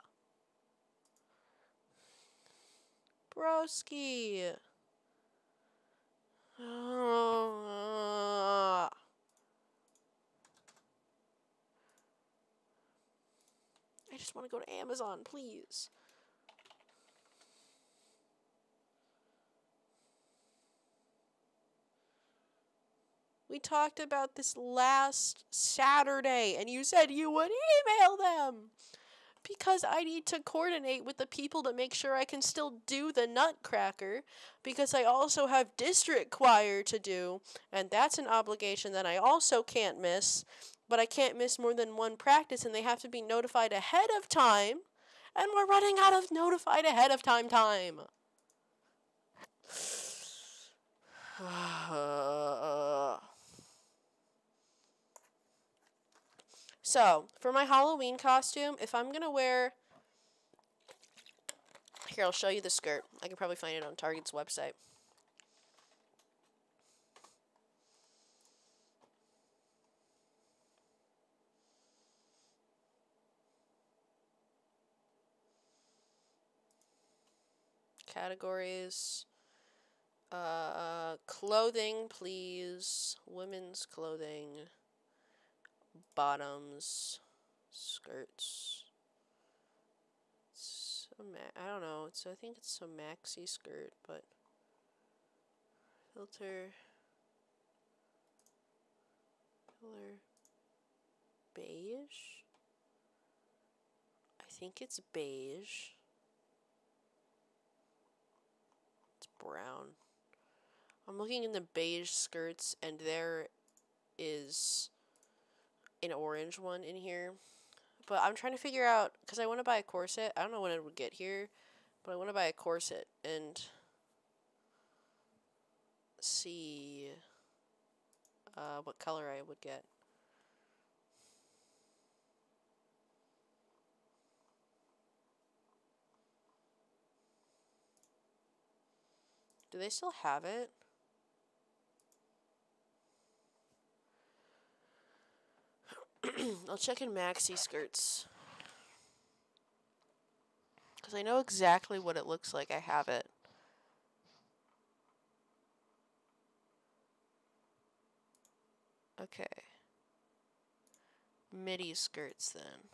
Broski. I just want to go to Amazon, please. We talked about this last Saturday, and you said you would email them. Because I need to coordinate with the people to make sure I can still do the Nutcracker. Because I also have district choir to do, and that's an obligation that I also can't miss. But I can't miss more than one practice, and they have to be notified ahead of time. And we're running out of notified ahead of time. So, for my Halloween costume, if I'm gonna wear... Here, I'll show you the skirt. I can probably find it on Target's website. Categories. Clothing, please. Women's clothing. Bottoms. Skirts. I don't know. I think it's a maxi skirt, but filter. Color. Beige. I think it's beige. It's brown. I'm looking in the beige skirts, and there is an orange one in here. But I'm trying to figure out, because I want to buy a corset. I don't know when it would get here, but I want to buy a corset and see what color I would get. Do they still have it? I'll check in maxi skirts. Because I know exactly what it looks like. I have it. Okay. Midi skirts then.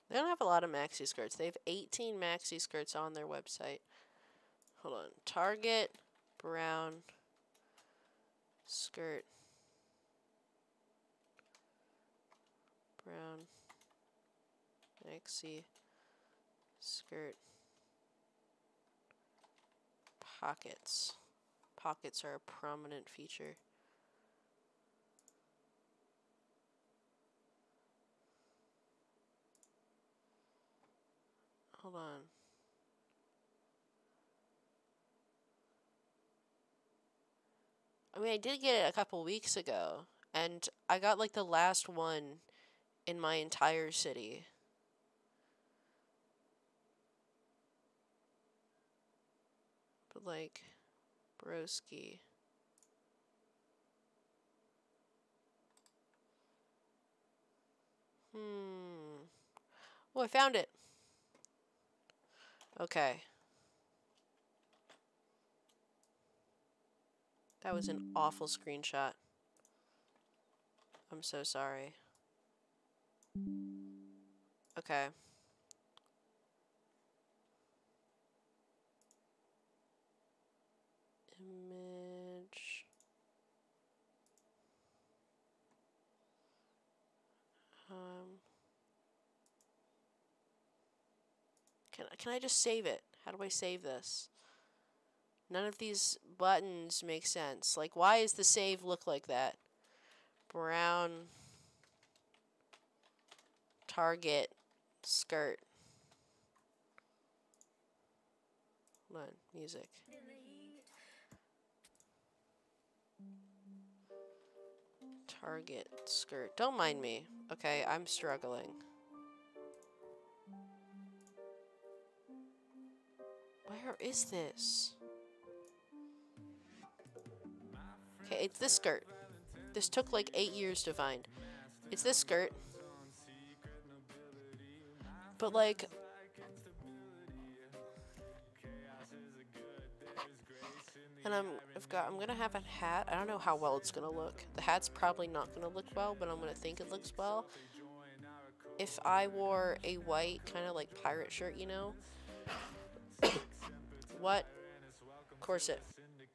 They don't have a lot of maxi skirts. They have 18 maxi skirts on their website. Hold on. Target, brown, skirt, brown, maxi, skirt, pockets. Pockets are a prominent feature. Hold on. I mean, I did get it a couple weeks ago, and I got like the last one in my entire city. But like, broski. Oh, I found it. Okay. That was an awful screenshot. I'm so sorry. Okay. Image. Can I just save it? How do I save this? None of these buttons make sense. Like, why does the save look like that? Brown Target skirt. Hold on, music. Target skirt. Don't mind me. Okay, I'm struggling. Where is this? Okay, it's this skirt. This took like 8 years to find. It's this skirt. But like... And I'm gonna have a hat. I don't know how well it's gonna look. The hat's probably not gonna look well, but I'm gonna think it looks well. If I wore a white kind of like pirate shirt, you know, what corset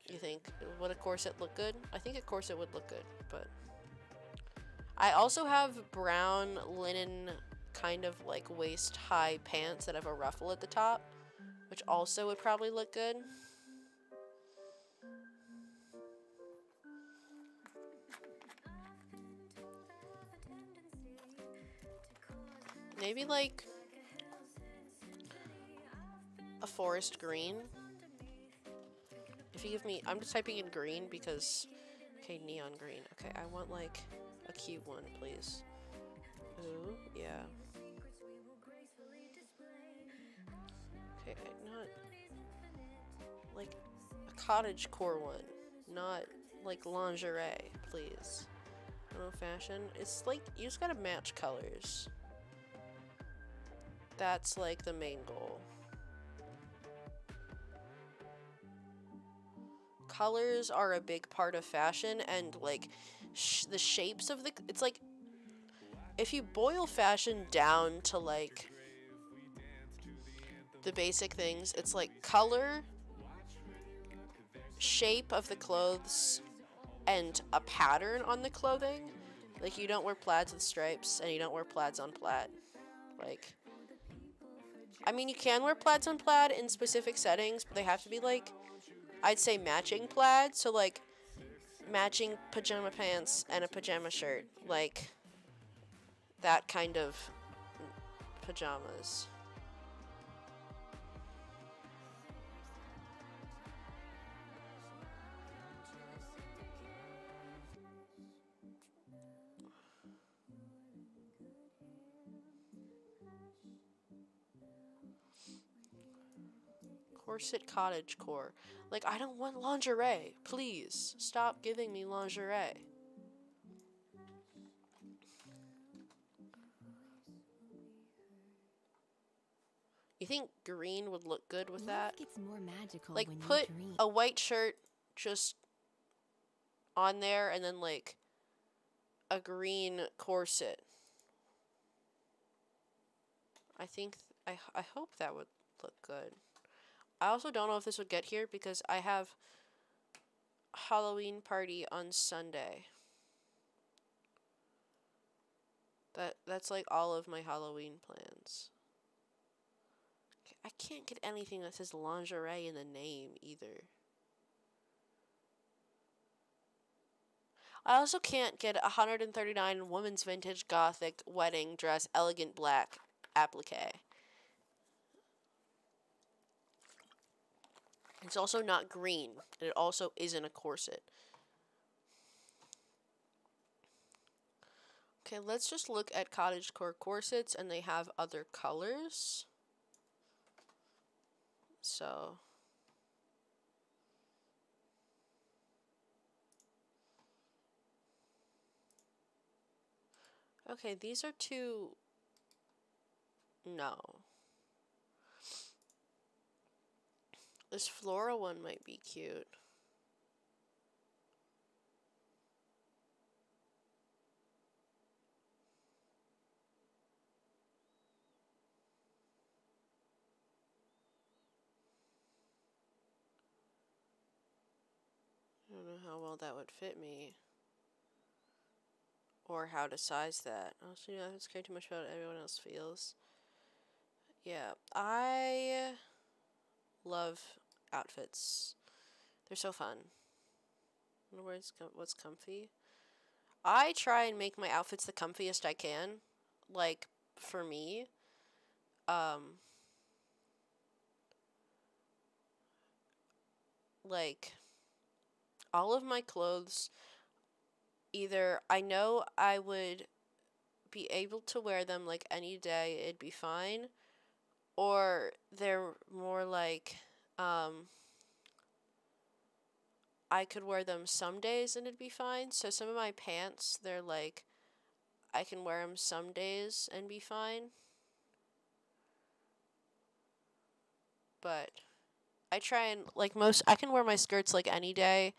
you think? Would a corset look good? I think a corset would look good, but I also have brown linen kind of like waist high pants that have a ruffle at the top, which also would probably look good. Maybe like a forest green. If you give me, I'm just typing in green because, okay, neon green. Okay, I want like a cute one, please. Ooh, yeah. Okay, not like a cottagecore one, not like lingerie, please. I don't know, fashion. It's like you just gotta match colors. That's like the main goal. Colors are a big part of fashion, and like the shapes of the, it's like if you boil fashion down to like the basic things, it's like color, shape of the clothes, and a pattern on the clothing. Like you don't wear plaids with stripes and you don't wear plaids on plaid. Like, I mean, you can wear plaids on plaid in specific settings, but they have to be like, I'd say matching plaid. So like matching pajama pants and a pajama shirt, like that kind of pajamas. Corset cottagecore. Like, I don't want lingerie. Please stop giving me lingerie. You think green would look good with that? Gets more magical like, when put you dream. a white shirt just on there and then, like, a green corset. I think, I hope that would look good. I also don't know if this would get here because I have a Halloween party on Sunday. That's like all of my Halloween plans. I can't get anything that says lingerie in the name either. I also can't get 139 women's vintage gothic wedding dress elegant black applique. It's also not green, and it also isn't a corset. Okay, let's just look at cottagecore corsets, and they have other colors. So, Okay, these are two... No. This floral one might be cute. I don't know how well that would fit me. Or how to size that. Also, you know, I don't care too much about how everyone else feels. Yeah, I love outfits. They're so fun. What's comfy? I try and make my outfits the comfiest I can. Like, for me. Like, all of my clothes, either I know I would be able to wear them like any day, it'd be fine, or they're more like, I could wear them some days and it'd be fine. So some of my pants, they're like, I can wear them some days and be fine. But I try and, like, I can wear my skirts like any day.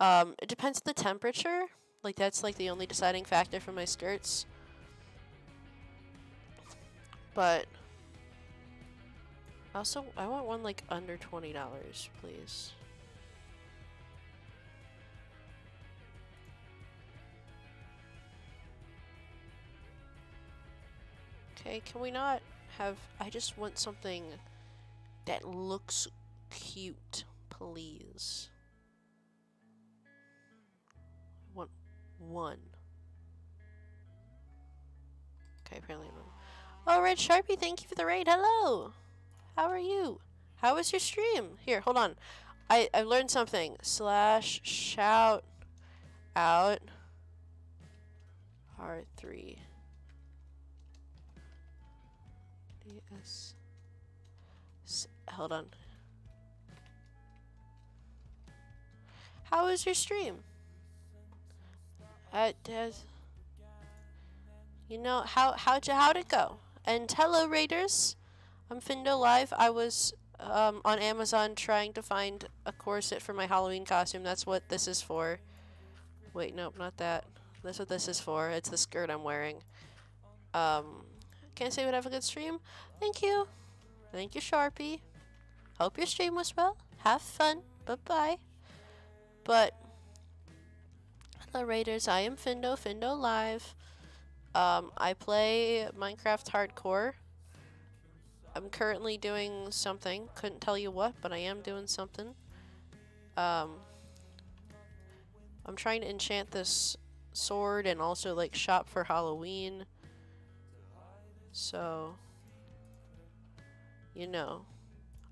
It depends on the temperature. Like, that's like the only deciding factor for my skirts. But also, I want one like under $20, please. Okay, can we not have... I just want something that looks cute, please. I want one. Okay, apparently one. Oh, Red Sharpie, thank you for the raid. Hello! How are you? How was your stream? Here, hold on. I learned something. / shout out R3. DS. Hold on. How was your stream? You know, how'd it go? And hello, Raiders. I'm Findo Live. I was on Amazon trying to find a corset for my Halloween costume. That's what this is for. Wait, nope, not that. That's what this is for. It's the skirt I'm wearing. Can't say would have a good stream. Thank you. Thank you, Sharpie. Hope your stream was well. Have fun. Bye-bye. But, hello, Raiders. I am Findo Live. I play Minecraft Hardcore. I'm currently doing something. Couldn't tell you what, but I am doing something. I'm trying to enchant this sword and also, like, shop for Halloween. So, you know.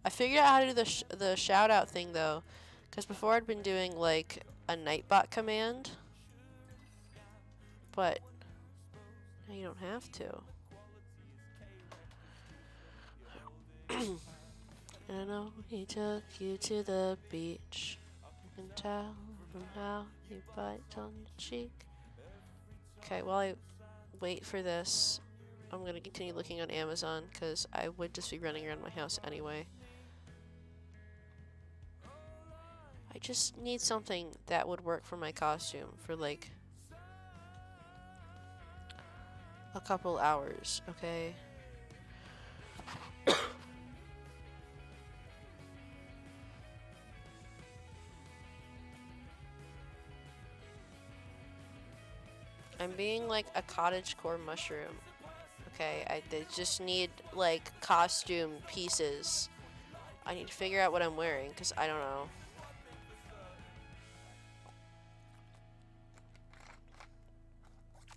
I figured out how to do the shout-out thing, though. Because before I'd been doing, like, a Nightbot command. But now you don't have to. I know he took you to the beach. You can tell from how he bites on the cheek. Okay, while I wait for this, I'm going to continue looking on Amazon because I would just be running around my house anyway. I just need something that would work for my costume for like a couple hours, okay? I'm being like a cottagecore mushroom. Okay, I just need like costume pieces. I need to figure out what I'm wearing because I don't know.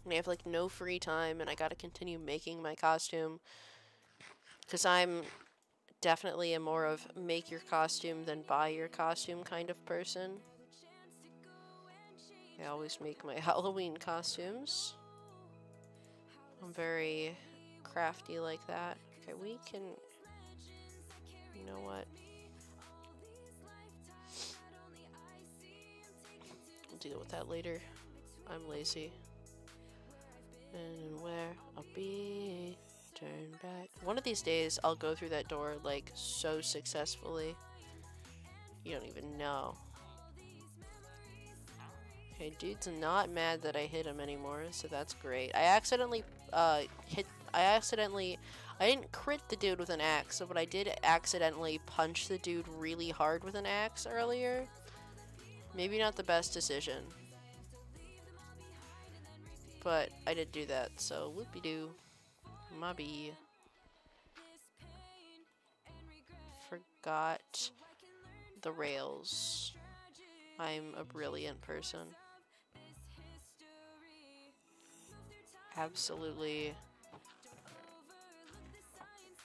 I have like no free time and I gotta continue making my costume because I'm definitely a more of make your costume than buy your costume kind of person. I always make my Halloween costumes. I'm very crafty like that. Okay, we can... You know what? We'll deal with that later. I'm lazy. And where I'll be, turn back. One of these days, I'll go through that door, like, so successfully. You don't even know. Okay, dude's not mad that I hit him anymore, so that's great. I didn't crit the dude with an axe, but I did accidentally punch the dude really hard with an axe earlier. Maybe not the best decision. But I did do that, so whoopie-doo. Mobby. Forgot the rails. I'm a brilliant person. Absolutely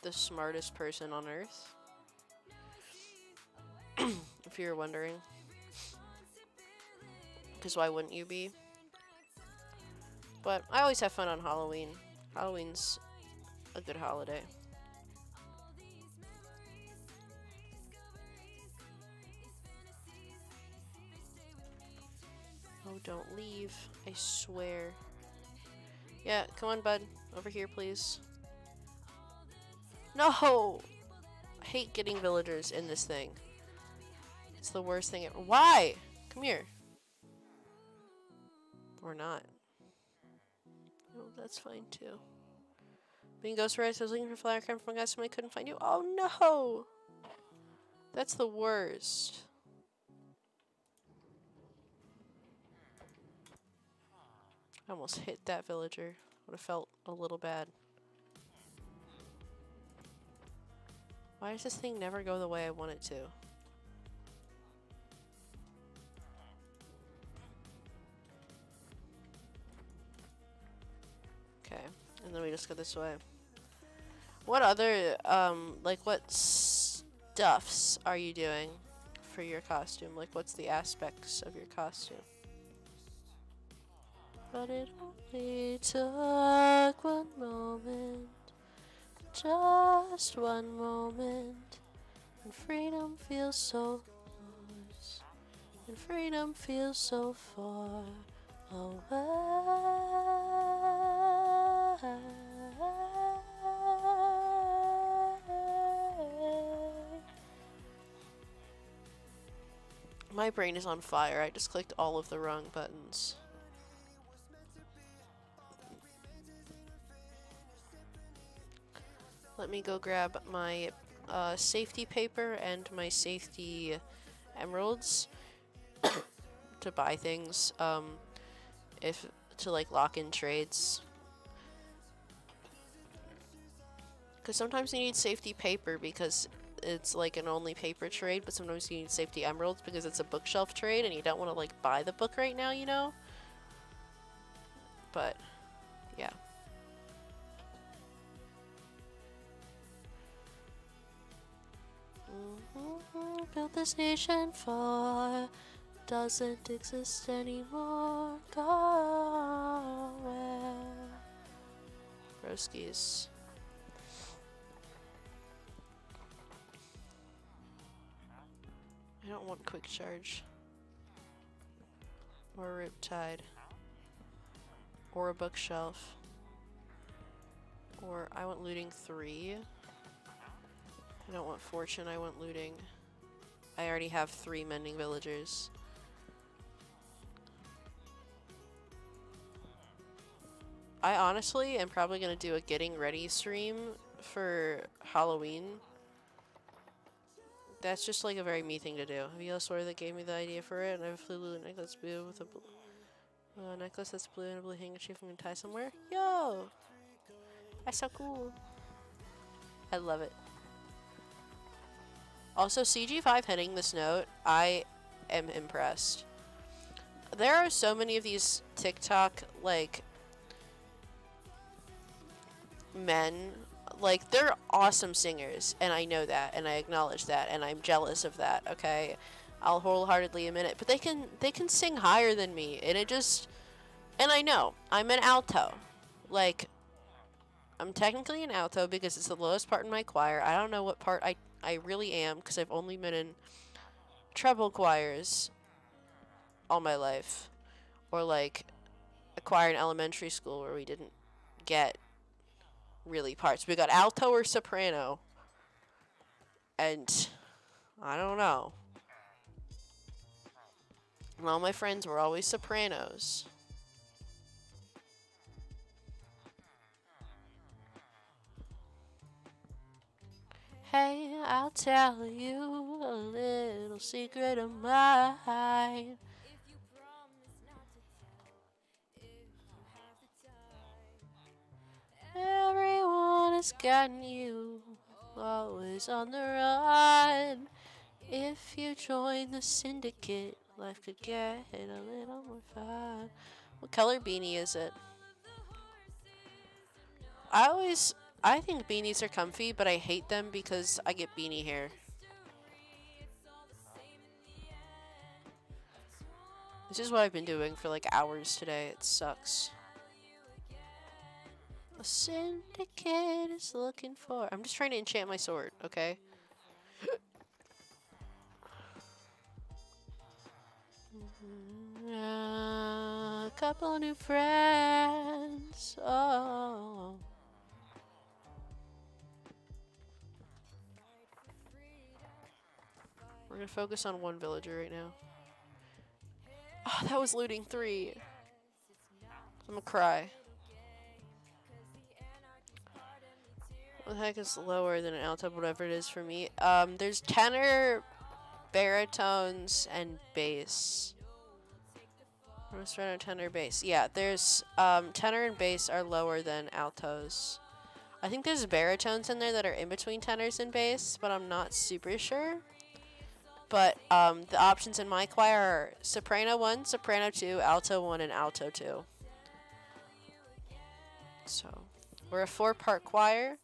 the smartest person on earth. If you're wondering. Because why wouldn't you be? But I always have fun on Halloween. Halloween's a good holiday. Oh, don't leave. I swear. Yeah, come on, bud. Over here, please. No! I hate getting villagers in this thing. It's the worst thing ever. Why? Come here. Or not. Oh, that's fine too. Being Ghost Rice, I was looking for flower creme from guys and I couldn't find you. Oh no! That's the worst. I almost hit that villager. Would have felt a little bad. Why does this thing never go the way I want it to? Okay, and then we just go this way. What other, like what stuffs are you doing for your costume? Like what's the aspects of your costume? But it only took one moment, just one moment, and freedom feels so close, and freedom feels so far away. My brain is on fire. I just clicked all of the wrong buttons. Let me go grab my safety paper and my safety emeralds to buy things, to like lock in trades. Because sometimes you need safety paper because it's like an only paper trade, but sometimes you need safety emeralds because it's a bookshelf trade and you don't want to like buy the book right now, you know? But, yeah. Built this nation for doesn't exist anymore. Go where? Broskies. I don't want quick charge. Or Riptide. Or a bookshelf. Or I want looting 3. I don't want fortune, I want looting. I already have 3 mending villagers. I honestly am probably gonna do a getting ready stream for Halloween. That's just like a very me thing to do. Have you a sword that gave me the idea for it? And I have a blue necklace blue with a necklace that's blue and a blue handkerchief I'm gonna tie somewhere. Yo! That's so cool. I love it. Also, CG5 hitting this note, I am impressed. There are so many of these TikTok, like, men, like, they're awesome singers, and I know that, and I acknowledge that, and I'm jealous of that, okay? I'll wholeheartedly admit it, but they can sing higher than me, and it just, and I know, I'm an alto. Like, I'm technically an alto because it's the lowest part in my choir. I don't know what part I really am, because I've only been in treble choirs all my life. Or, like, a choir in elementary school where we didn't get really parts. We got alto or soprano. And I don't know. And all my friends were always sopranos. Hey, I'll tell you a little secret of mine. Everyone has gotten you, always on the run. If you join the syndicate, life could get a little more fun. What color beanie is it? I think beanies are comfy, but I hate them because I get beanie hair. This is what I've been doing for like hours today. It sucks. A syndicate is looking for... I'm just trying to enchant my sword, okay? A couple new friends. Oh. We're gonna focus on one villager right now. Oh, that was looting 3. I'm gonna cry. What the heck is lower than an alto, whatever it is for me? There's tenor, baritones, and bass. Let's run a tenor, bass. Yeah, there's tenor and bass are lower than altos. I think there's baritones in there that are in between tenors and bass, but I'm not super sure. But the options in my choir are soprano 1, soprano 2, alto 1, and alto 2. So we're a 4-part choir.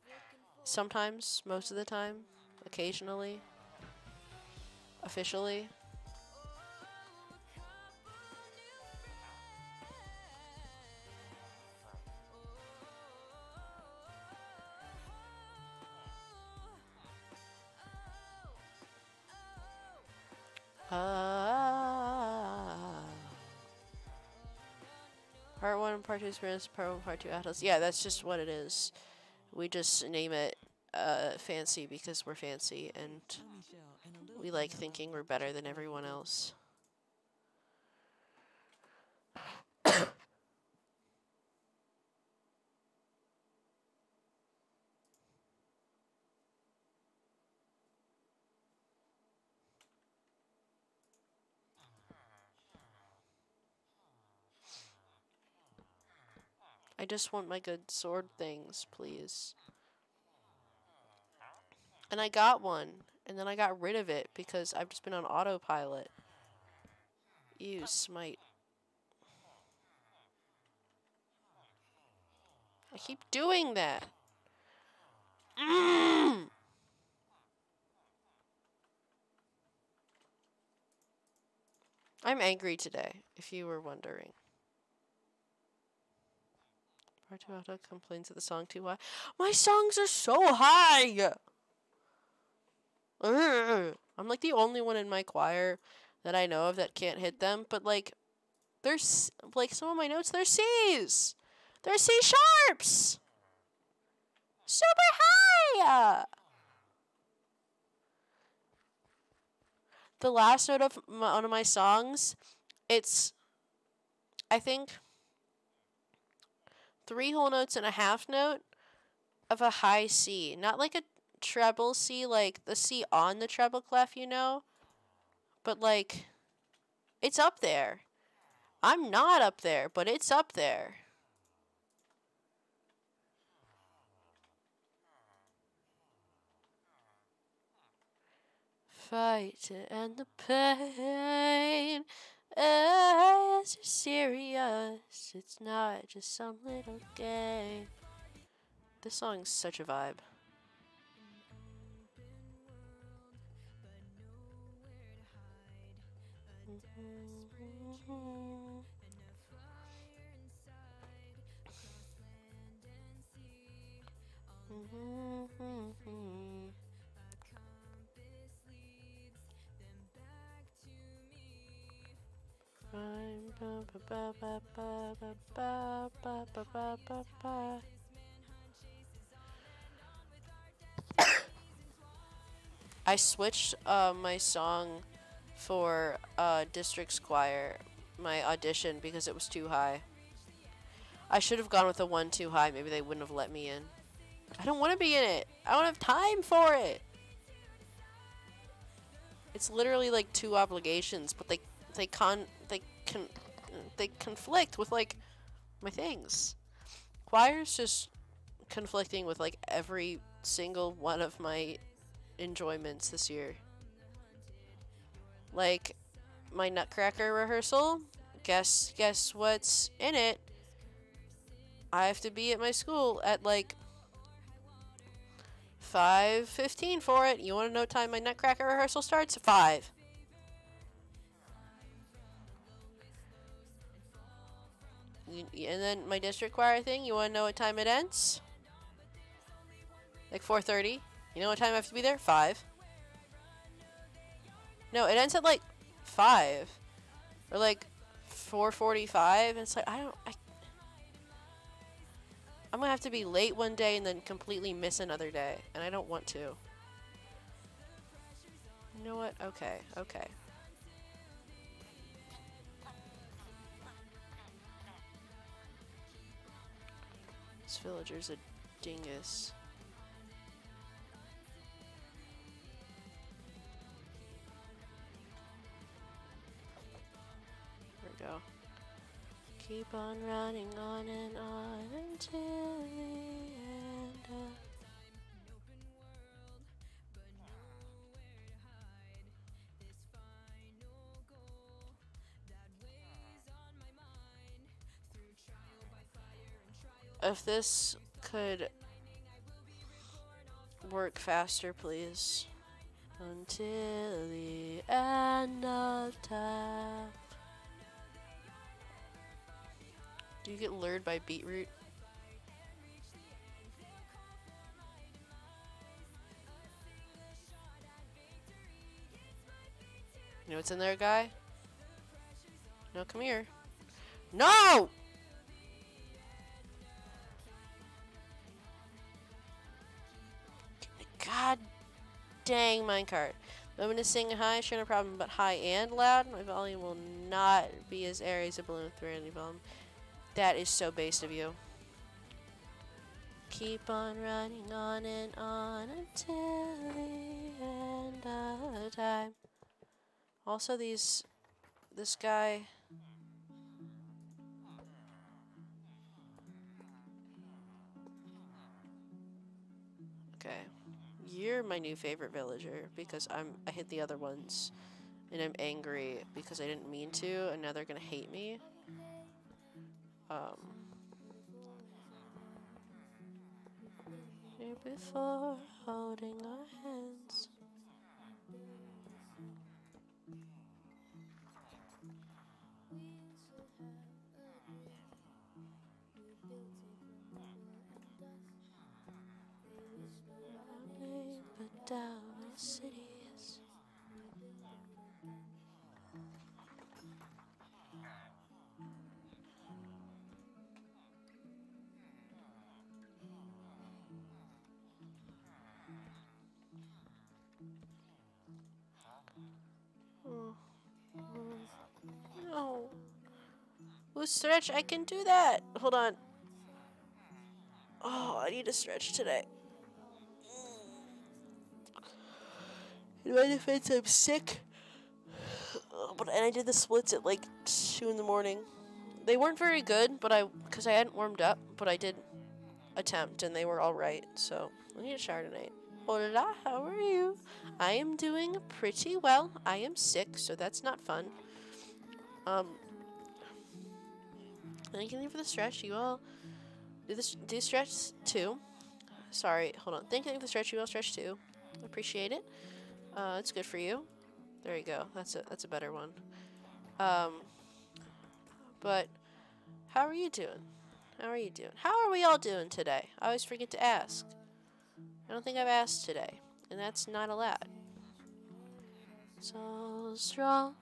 Sometimes, most of the time, occasionally, officially. Part 1 and Part 2 experience, Part 1, Part 2 altos. Yeah, that's just what it is. We just name it fancy because we're fancy and we like thinking we're better than everyone else. I just want my good sword things, please. And I got one, and then I got rid of it because I've just been on autopilot. Ew, smite. I keep doing that. I'm angry today, if you were wondering. Part 2 auto complains of the song too high. My songs are so high! I'm like the only one in my choir that I know of that can't hit them, but like, there's like some of my notes, they're C's! They're C sharps! Super high! The last note of one of my songs, it's, I think, 3 whole notes and a half note of a high C. Not like a treble C, like the C on the treble clef, you know? But like, it's up there. I'm not up there, but it's up there. Fight to end the pain. It's serious. It's not just some little game. This song's such a vibe. I'm I switched my song for District Choir, my audition, because it was too high. I should have gone with the one too high. Maybe they wouldn't have let me in. I don't want to be in it. I don't have time for it. It's literally like 2 obligations, but they conflict with like my things. Choir's just conflicting with like every single one of my enjoyments this year. Like my Nutcracker rehearsal. Guess what's in it? I have to be at my school at like 5:15 for it. You want to know what time my Nutcracker rehearsal starts? 5. And then my district choir thing, you want to know what time it ends? Like 4:30. You know what time I have to be there? 5. No, it ends at like 5. Or like 4:45. And it's like, I'm going to have to be late one day and then completely miss another day. And I don't want to. You know what? Okay. This villager's a dingus. There we go. Keep on running on and on until the end of... If this could work faster, please. Until the end of time. Do you get lured by beetroot? You know what's in there, guy? No, come here. No! God dang minecart. I'm going to sing high, sure no problem, but high and loud. My volume will not be as airy as a balloon through any volume. That is so based of you. Keep on running on and on until the end of time. Also, this guy. Okay, you're my new favorite villager because I hit the other ones, and I'm angry because I didn't mean to, and now they're gonna hate me. Here before holding our hands. But down the cities. No. Ooh, stretch, I can do that. Hold on. Oh, I need to stretch today. In my defense, I'm sick. And I did the splits at like 2 in the morning. They weren't very good, but because I hadn't warmed up, but I did attempt, and they were all right. So I need a shower tonight. Hola, how are you? I am doing pretty well. I am sick, so that's not fun. Thank you for the stretch. You all do stretch too. Sorry, hold on. Thank you for the stretch. You all stretch too. Appreciate it. It's good for you. There you go. That's a better one. But how are you doing? How are you doing? How are we all doing today? I always forget to ask. I don't think I've asked today, and that's not allowed. So strong,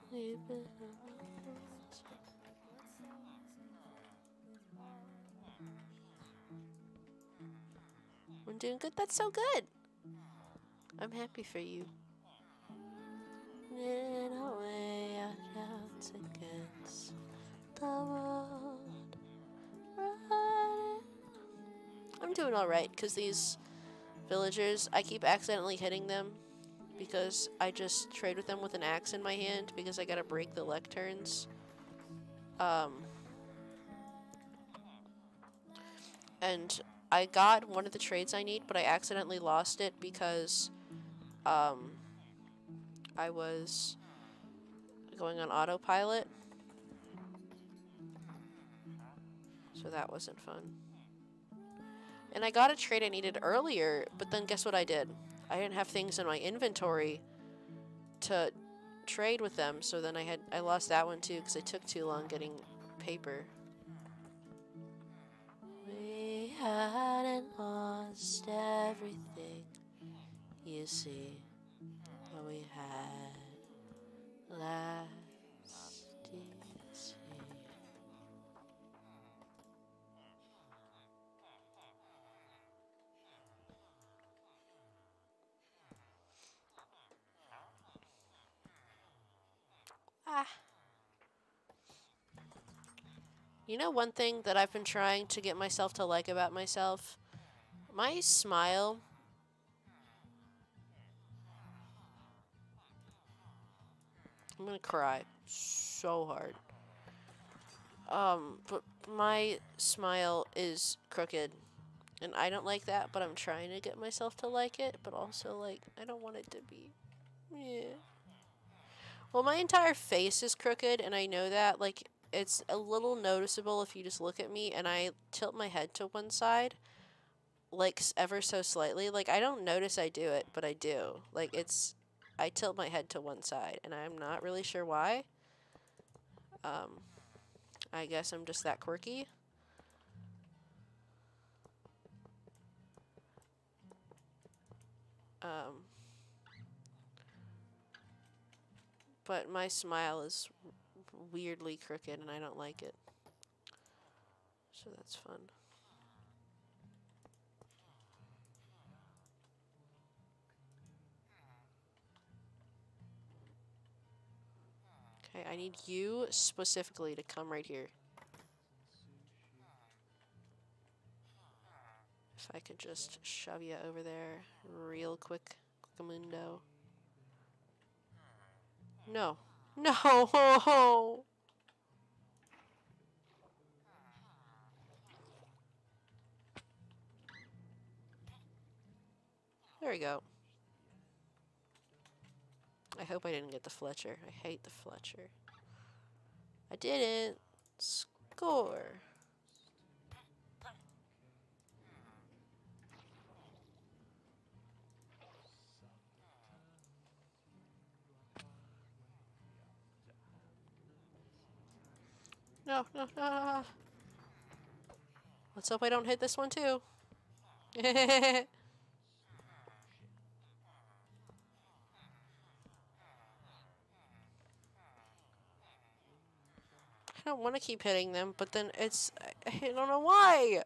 I'm doing good. That's so good. I'm happy for you. In a way, I dance against the world. Running. I'm doing alright, because these villagers, I keep accidentally hitting them because I just trade with them with an axe in my hand because I gotta break the lecterns. And I got one of the trades I need, but I accidentally lost it because I was going on autopilot. So that wasn't fun. And I got a trade I needed earlier, but then guess what I did? I didn't have things in my inventory to trade with them, so then I lost that one too because it took too long getting paper. We hadn't lost everything, you see, what we had last December. You know one thing that I've been trying to get myself to like about myself? My smile. I'm gonna cry so hard. But my smile is crooked. And I don't like that, but I'm trying to get myself to like it. But also, like, I don't want it to be. Yeah. Well, my entire face is crooked, and I know that. Like, it's a little noticeable if you just look at me, and I tilt my head to one side. Like, ever so slightly. Like, I don't notice I do it, but I do. Like, I tilt my head to one side, and I'm not really sure why. I guess I'm just that quirky. But my smile is weirdly crooked, and I don't like it. So that's fun. Okay, I need you specifically to come right here. If I could just shove you over there real quick. Quickamundo. No. No! There we go. I hope I didn't get the Fletcher. I hate the Fletcher. I didn't. Score. No, no, no. Let's hope I don't hit this one too. I don't want to keep hitting them, but then I don't know why.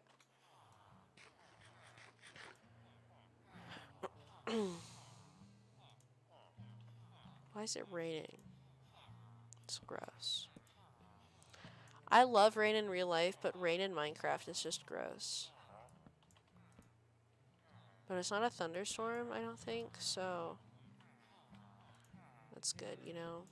Why is it raining? It's gross. I love rain in real life, but rain in Minecraft is just gross. But it's not a thunderstorm, I don't think, so that's good, you know?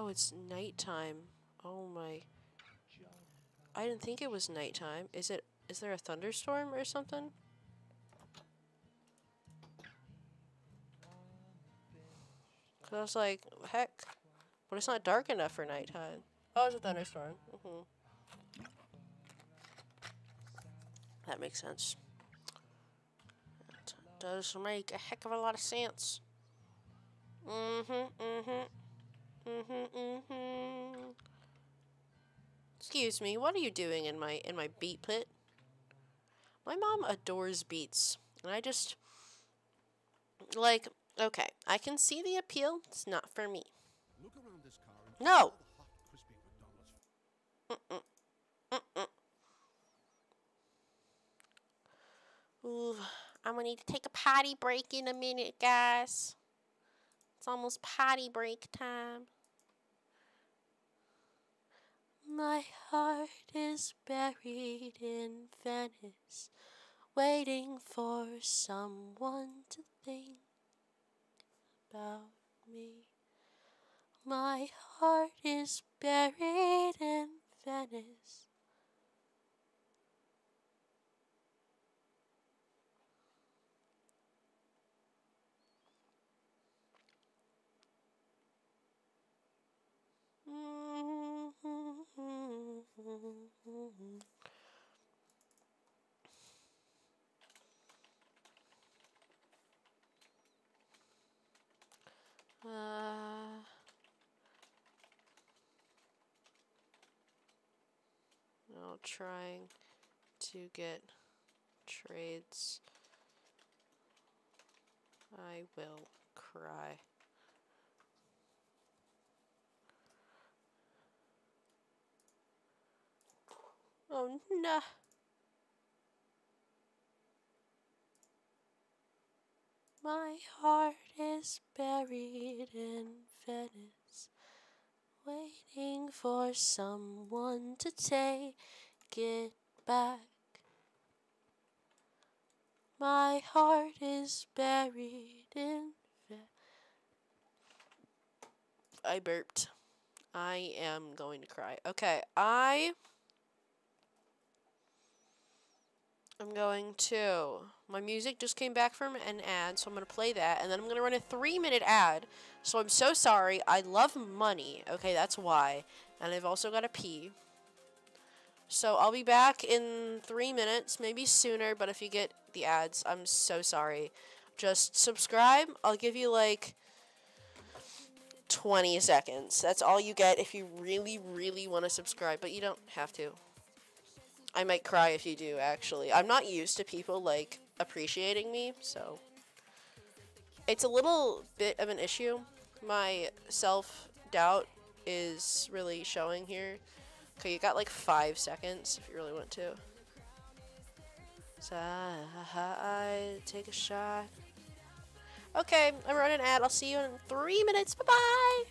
Oh, it's nighttime. Oh my. I didn't think it was nighttime. Is there a thunderstorm or something? Cause I was like, heck. But it's not dark enough for nighttime. Oh, it's a thunderstorm. That makes sense. That does make a heck of a lot of sense. Excuse me, what are you doing in my beat pit? My mom adores beets, and I just like, okay, I can see the appeal. It's not for me. Look around this car and No. the hot, crispy McDonald's. Ooh, I'm gonna need to take a potty break in a minute, guys. It's almost potty break time. My heart is buried in Venice, waiting for someone to think about me. My heart is buried in Venice. Now trying to get trades. I will cry. Oh no. My heart is buried in Venice, waiting for someone to take it back. My heart is buried in Venice. I burped. I am going to cry. Okay, I'm going to. My music just came back from an ad, so I'm going to play that, and then I'm going to run a 3-minute ad. So I'm so sorry. I love money. Okay, that's why. And I've also got to pee. So I'll be back in 3 minutes, maybe sooner, but if you get the ads, I'm so sorry. Just subscribe. I'll give you like 20 seconds. That's all you get if you really, really want to subscribe, but you don't have to. I might cry if you do, actually. I'm not used to people, like, appreciating me, so it's a little bit of an issue. My self-doubt is really showing here. Okay, you got like 5 seconds if you really want to. So I take a shot. Okay, I'm running an ad. I'll see you in 3 minutes. Bye-bye.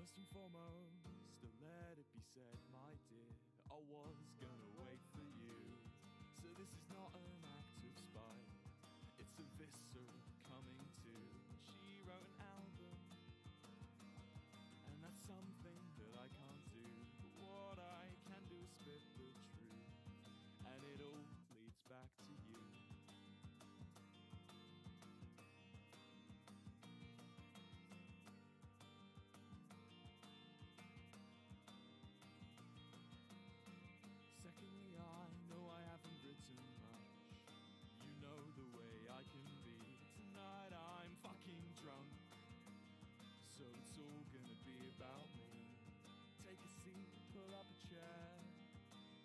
First and foremost, let it be said, my dear, I was gonna wait for you. So this is not an act of spite, it's a visceral coming to. She wrote an album, and that's something that I can't do. But what I can do is spit the truth, and it all leads back to you. Secondly, I know I haven't written much. You know the way I can be. Tonight I'm fucking drunk, so it's all gonna be about me. Take a seat, pull up a chair.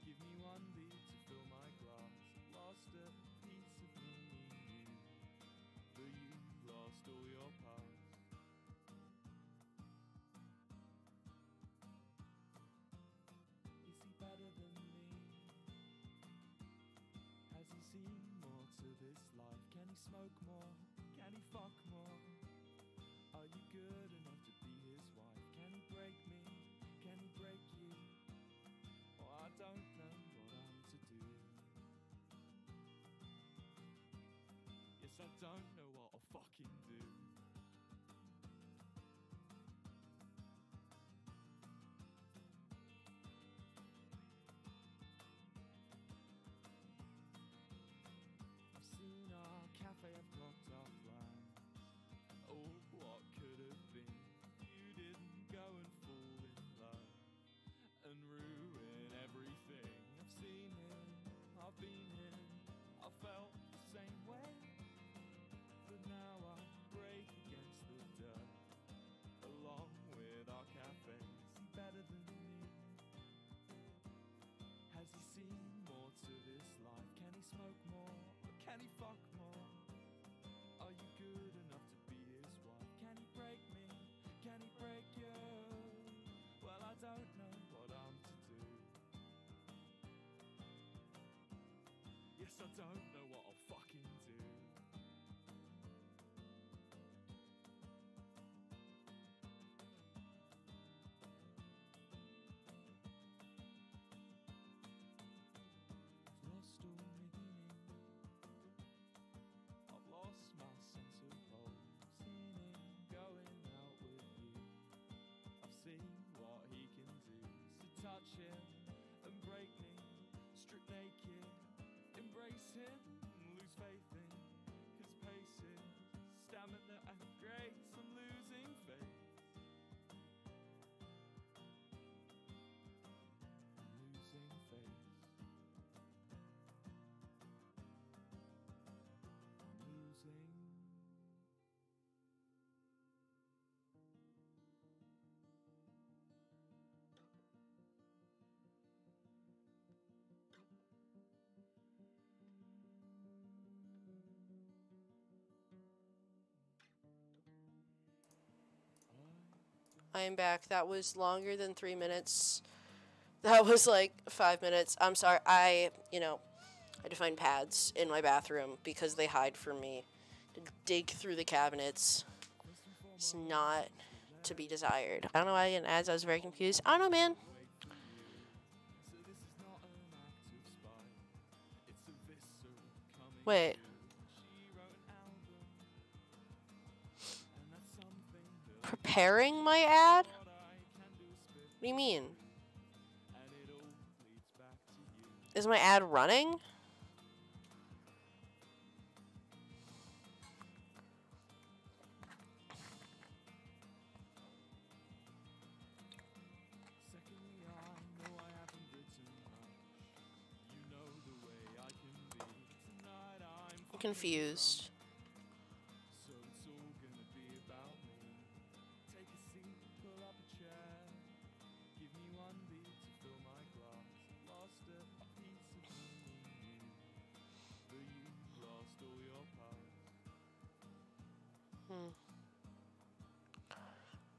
Give me one beat to fill my glass. Lost a piece of me in you, but you lost all your past. Is he better than me? Has he seen more to this life? Can he smoke more? Can he fuck more? Are you good enough to be his wife? Can he break me? Can he break you? Oh, I don't know what I'm to do. Yes, I don't know what I'll fucking do. I've seen our cafe, I've clocked our plans. Oh, what could have been? You didn't go and fall in love and ruin everything. I've seen him, I've been him, I felt the same way. But now I break against the dirt, along with our cafe. Is he better than me? Has he seen more to this life? Can he smoke more? Or can he fuck more? Are you good enough to be his wife? Can he break me? Can he break you? Well, I don't know what I'm to do. Yes, I don't know what I'll fucking do. I've lost all meaning, I've lost my sense of hope. Seen him going out with you, I've seen what he can do. So touch him and break me, strip naked, embrace him, lose faith in his paces, stamina and grace. I'm losing faith. I'm losing faith. I'm losing. I am back. That was longer than 3 minutes. That was like 5 minutes. I'm sorry. I had to find pads in my bathroom because they hide from me. To dig through the cabinets. It's not to be desired. I don't know why I didn't ads. I was very confused. I don't know, man. Wait. Preparing my ad? What do you mean? Is my ad running? I'm confused.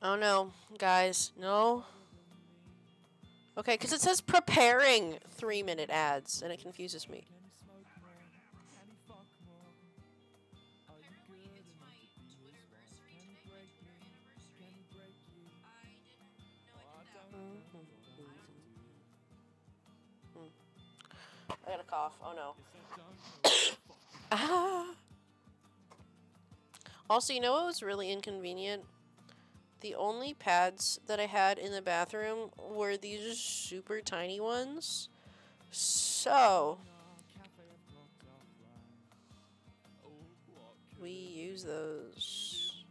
Oh no, guys, no. Okay, because it says preparing 3-minute ads, and it confuses me. got a cough. Oh no. Ah. Also, you know what was really inconvenient? The only pads that I had in the bathroom were these super tiny ones. So, we use those.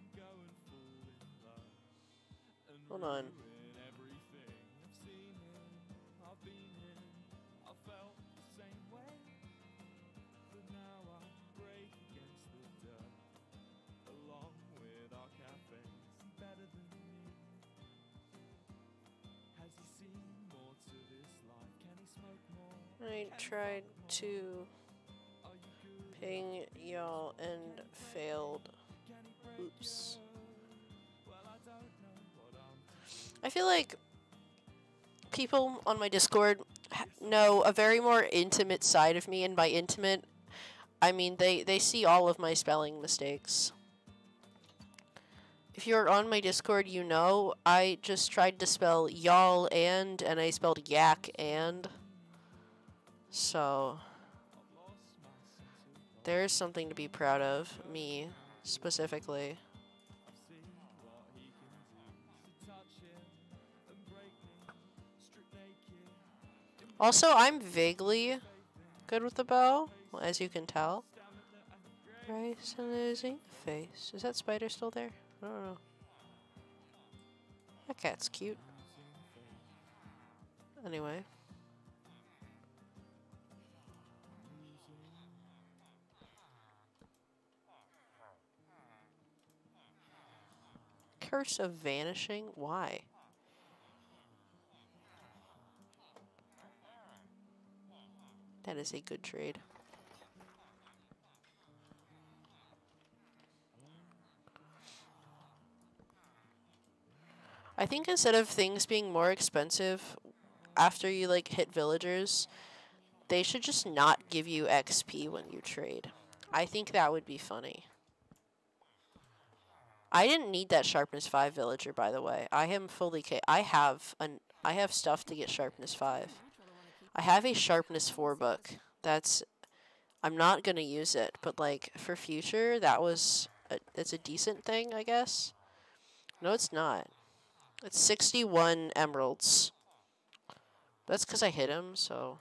Hold on. I tried to ping y'all and failed. Oops. I feel like people on my Discord know a very more intimate side of me, and by intimate, I mean they see all of my spelling mistakes. If you're on my Discord, you know I just tried to spell y'all and I spelled yak and. So, there's something to be proud of, me, specifically. Also, I'm vaguely good with the bow, well, as you can tell. Rice and losing face. Is that spider still there? I don't know. That cat's cute. Anyway. Curse of vanishing? Why? That is a good trade. I think instead of things being more expensive after you like hit villagers, they should just not give you XP when you trade. I think that would be funny. I didn't need that sharpness 5 villager, by the way. I am fully I have stuff to get sharpness 5. I have a sharpness 4 book. I'm not gonna use it, but like for future, it's a decent thing, I guess. No, it's not. It's 61 emeralds. That's because I hit him, so.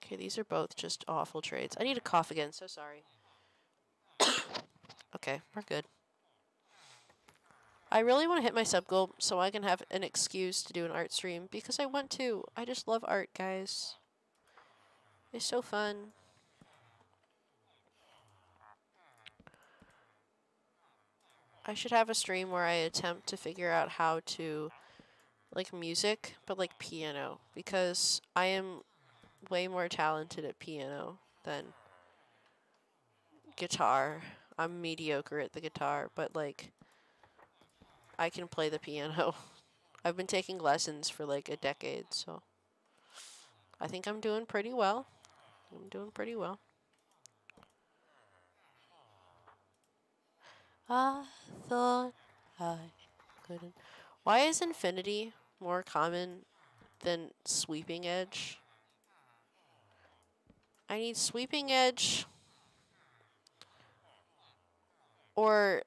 Okay, these are both just awful trades. I need to cough again, so sorry. Okay, we're good. I really want to hit my sub goal so I can have an excuse to do an art stream, because I want to. I just love art, guys. It's so fun. I should have a stream where I attempt to figure out how to, like, music, but like piano, because I am way more talented at piano than guitar. I'm mediocre at the guitar, but like, I can play the piano. I've been taking lessons for like a decade, so I think I'm doing pretty well. I'm doing pretty well. I thought I couldn't. Why is infinity more common than sweeping edge? I need sweeping edge or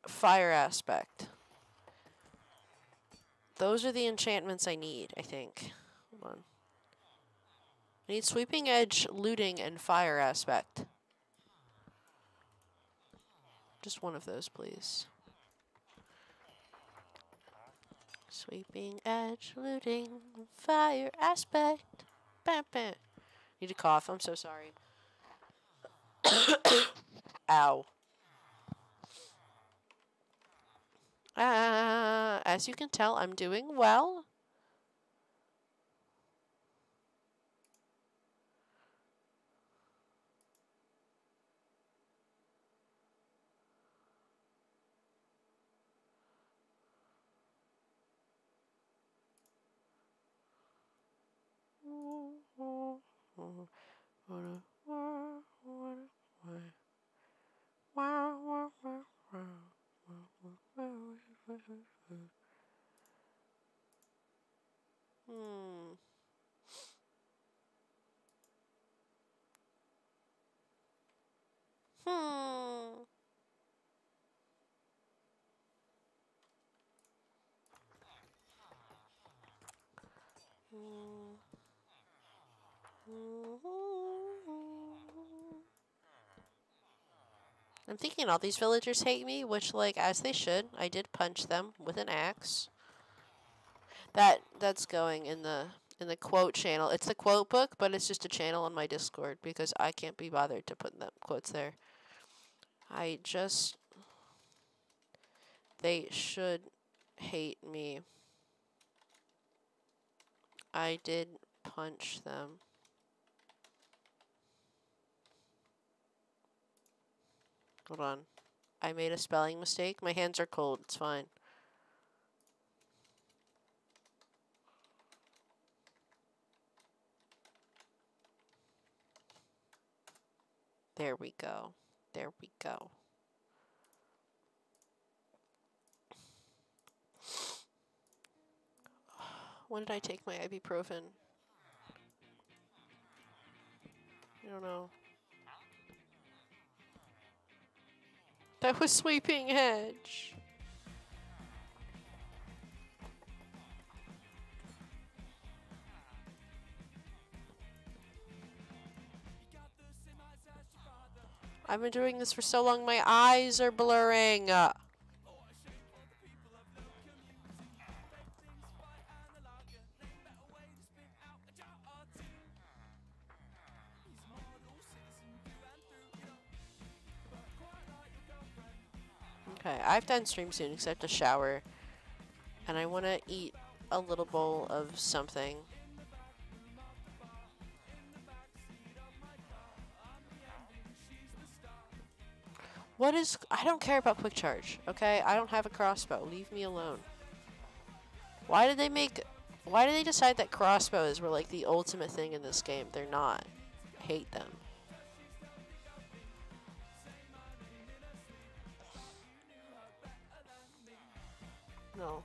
fire aspect. Those are the enchantments I need, I think. Hold on. I need sweeping edge, looting, and fire aspect. Just one of those, please. Sweeping edge, looting, fire aspect. Bam, bam. Need to cough. I'm so sorry. Ow. As you can tell, I'm doing well. Hmm. Hmm. I'm thinking all these villagers hate me, which, like, as they should. I did punch them with an axe. That's going in the quote channel. It's the quote book, but it's just a channel on my Discord because I can't be bothered to put them quotes there. They should hate me. I did punch them. Hold on. I made a spelling mistake. My hands are cold. It's fine. There we go. There we go. When did I take my ibuprofen? I don't know. That was Sweeping Hedge. I've been doing this for so long, my eyes are blurring. Okay, I've done stream soon except a shower. And I want to eat a little bowl of something. What is... I don't care about quick charge, okay? I don't have a crossbow. Leave me alone. Why did they decide that crossbows were like the ultimate thing in this game? They're not. I hate them. No.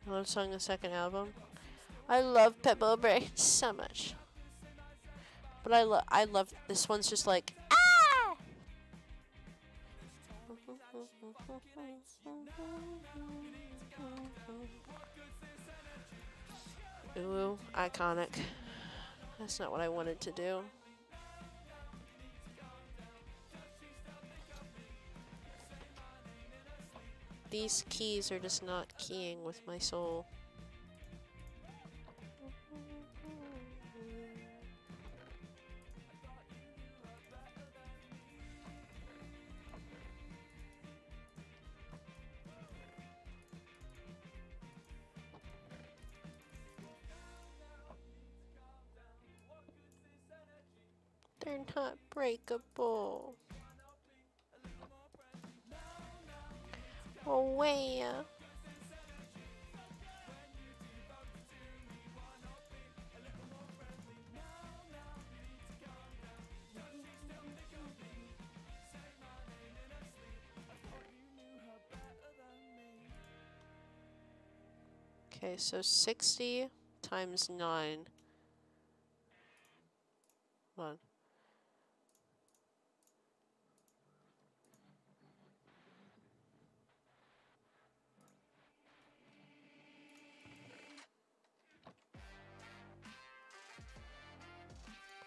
Love Song, the second album. I love Pebble Break so much. But I love this one's just like ah! Ooh, iconic. That's not what I wanted to do. These keys are just not keying with my soul. They're not breakable. Oh, way. Okay, so 60 times 9. Hold on.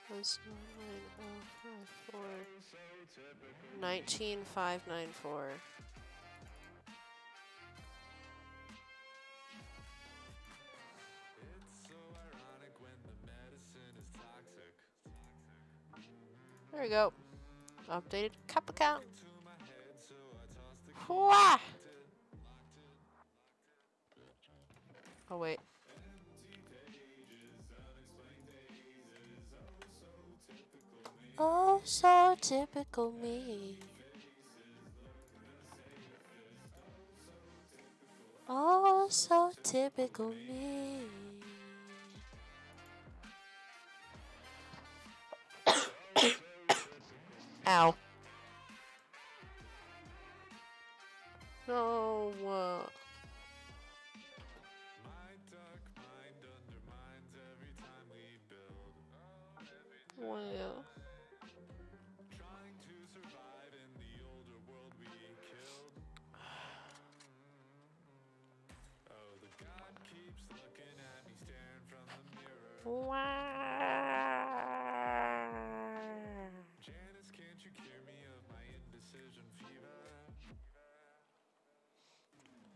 Plus 99054. 19594. There we go. Updated cup account. Wah! Oh, wait. Oh, so typical me. so typical me. Ow. No. Well.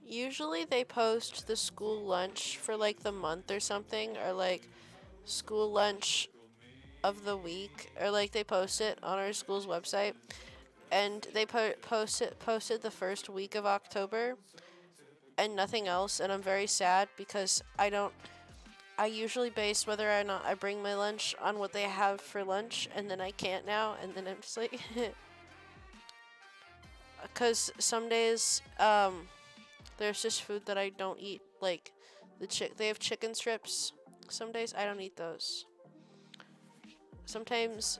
Usually they post the school lunch for like the month or something, or like school lunch of the week, or like they post it on our school's website, and they posted the first week of October and nothing else, and I'm very sad because I usually base whether or not I bring my lunch on what they have for lunch, and then I can't now, and then I'm just like, because some days, there's just food that I don't eat, like, they have chicken strips, some days I don't eat those. Sometimes,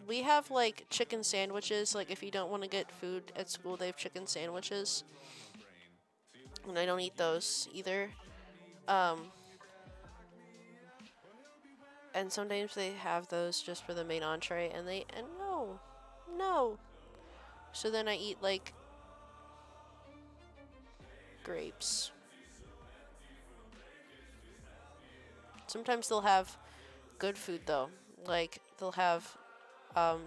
we have, like, chicken sandwiches, like, if you don't want to get food at school, they have chicken sandwiches, and I don't eat those either. And sometimes they have those just for the main entree, and no. So then I eat, like, grapes. Sometimes they'll have good food, though. Like, they'll have,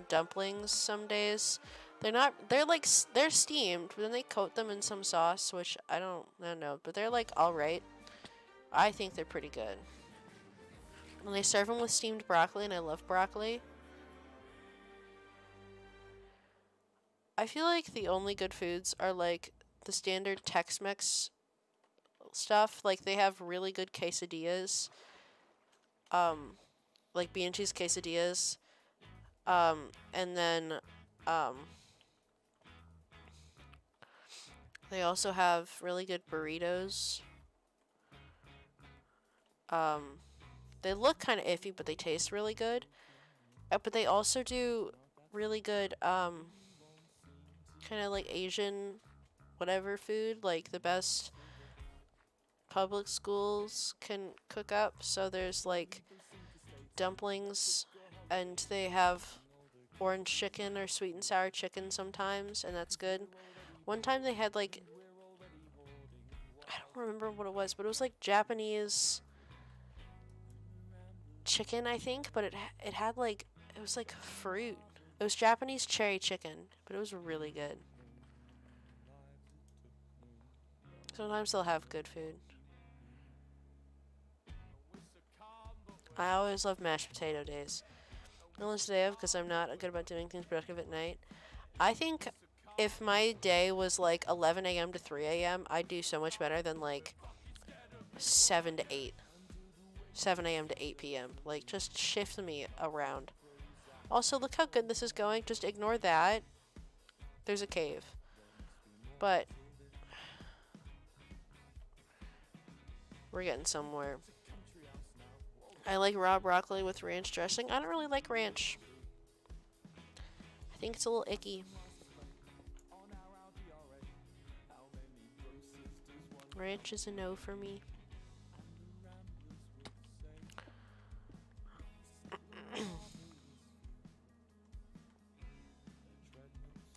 dumplings some days. They're steamed, but then they coat them in some sauce, which I don't know, but they're, like, alright. I think they're pretty good. And they serve them with steamed broccoli, and I love broccoli. I feel like the only good foods are, like, the standard Tex-Mex stuff. Like, they have really good quesadillas. Like, bean and cheese quesadillas. And then, they also have really good burritos. They look kind of iffy, but they taste really good. But they also do really good, kind of like Asian whatever food, like the best public schools can cook up. So there's like dumplings, and they have orange chicken or sweet and sour chicken sometimes, and that's good. One time they had like, I don't remember what it was, but it was like Japanese chicken, I think, but it had like, it was like fruit. It was Japanese cherry chicken, but it was really good. Sometimes they'll have good food. I always love mashed potato days. Unless today because I'm not good about doing things productive at night. I think if my day was like 11 a.m. to 3 a.m., I'd do so much better than like 7 to 8. 7 a.m. to 8 p.m. Like, just shift me around. Also, look how good this is going. Just ignore that. There's a cave. But we're getting somewhere. I like raw broccoli with ranch dressing. I don't really like ranch. I think it's a little icky. Ranch is a no for me.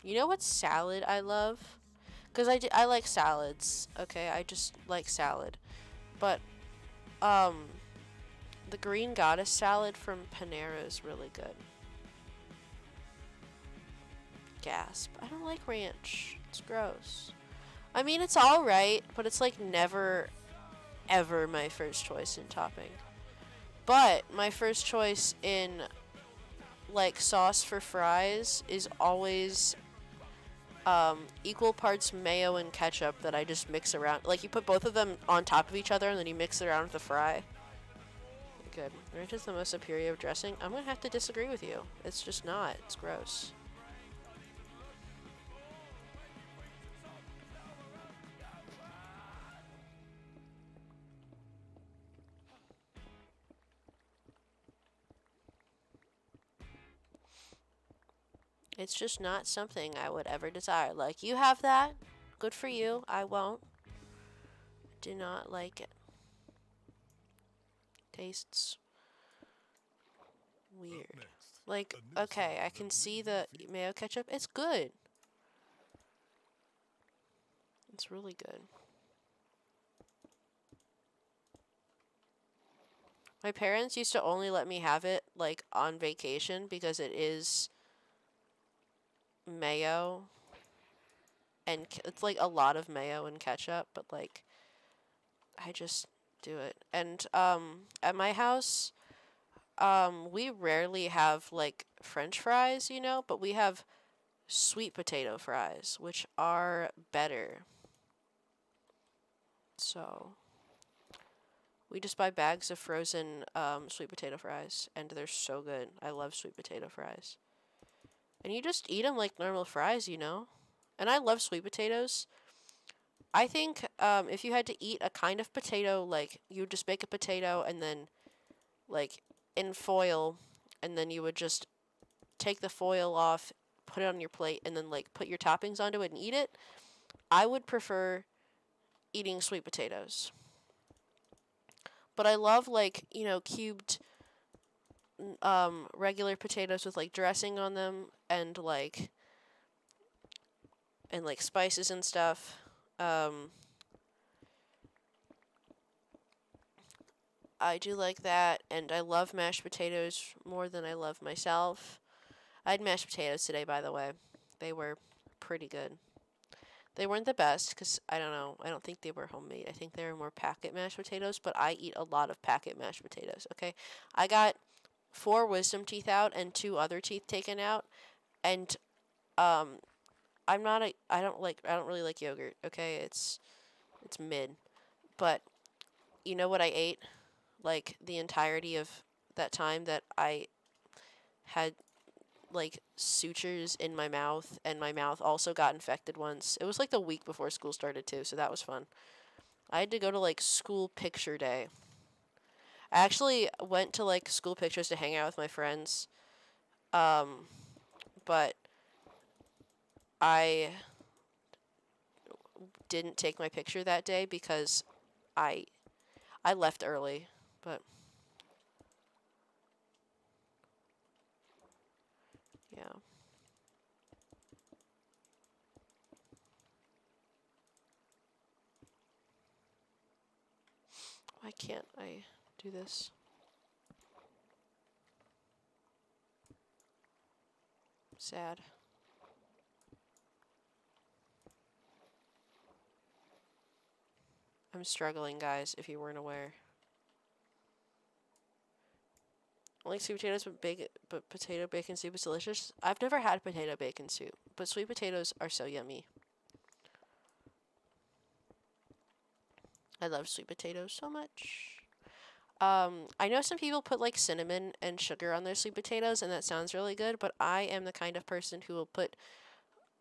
You know what salad I love? Because I like salads. Okay, I just like salad. But, the green goddess salad from Panera is really good. Gasp. I don't like ranch. It's gross. I mean, it's alright, but it's like never, ever my first choice in topping. But my first choice in, like, sauce for fries is always equal parts mayo and ketchup that I just mix around. Like, you put both of them on top of each other and then you mix it around with the fry. Good. Ranch is the most superior of dressing. I'm gonna have to disagree with you. It's just not. It's gross. It's just not something I would ever desire. Like, you have that. Good for you. I won't. Do not like it. Tastes weird. Like, okay, I can see the mayo ketchup. It's good. It's really good. My parents used to only let me have it, like, on vacation because it is mayo. And it's, like, a lot of mayo and ketchup, but, like, I just do it. And, at my house, we rarely have, like, French fries, you know, but we have sweet potato fries, which are better. So, we just buy bags of frozen sweet potato fries, and they're so good. I love sweet potato fries. And you just eat them like normal fries, you know? And I love sweet potatoes. I think if you had to eat a kind of potato, like, you would just make a potato and then, like, in foil, and then you would just take the foil off, put it on your plate, and then, like, put your toppings onto it and eat it. I would prefer eating sweet potatoes. But I love, like, you know, cubed regular potatoes with, like, dressing on them and, like, spices and stuff. I do like that, and I love mashed potatoes more than I love myself. I had mashed potatoes today, by the way. They were pretty good. They weren't the best because, I don't know, I don't think they were homemade. I think they were more packet mashed potatoes, but I eat a lot of packet mashed potatoes, okay? I got 4 wisdom teeth out and 2 other teeth taken out, and I don't really like yogurt, okay? It's mid. But you know what I ate? Like, the entirety of that time that I had, like, sutures in my mouth, and my mouth also got infected once. It was, like, the week before school started, too, so that was fun. I had to go to, like, school picture day. I actually went to, like, school pictures to hang out with my friends, but I didn't take my picture that day because I left early, but yeah. Why can't I do this? Sad. I'm struggling, guys, if you weren't aware. I like sweet potatoes, but potato bacon soup is delicious. I've never had potato bacon soup, but sweet potatoes are so yummy. I love sweet potatoes so much. I know some people put, like, cinnamon and sugar on their sweet potatoes, and that sounds really good, but I am the kind of person who will put,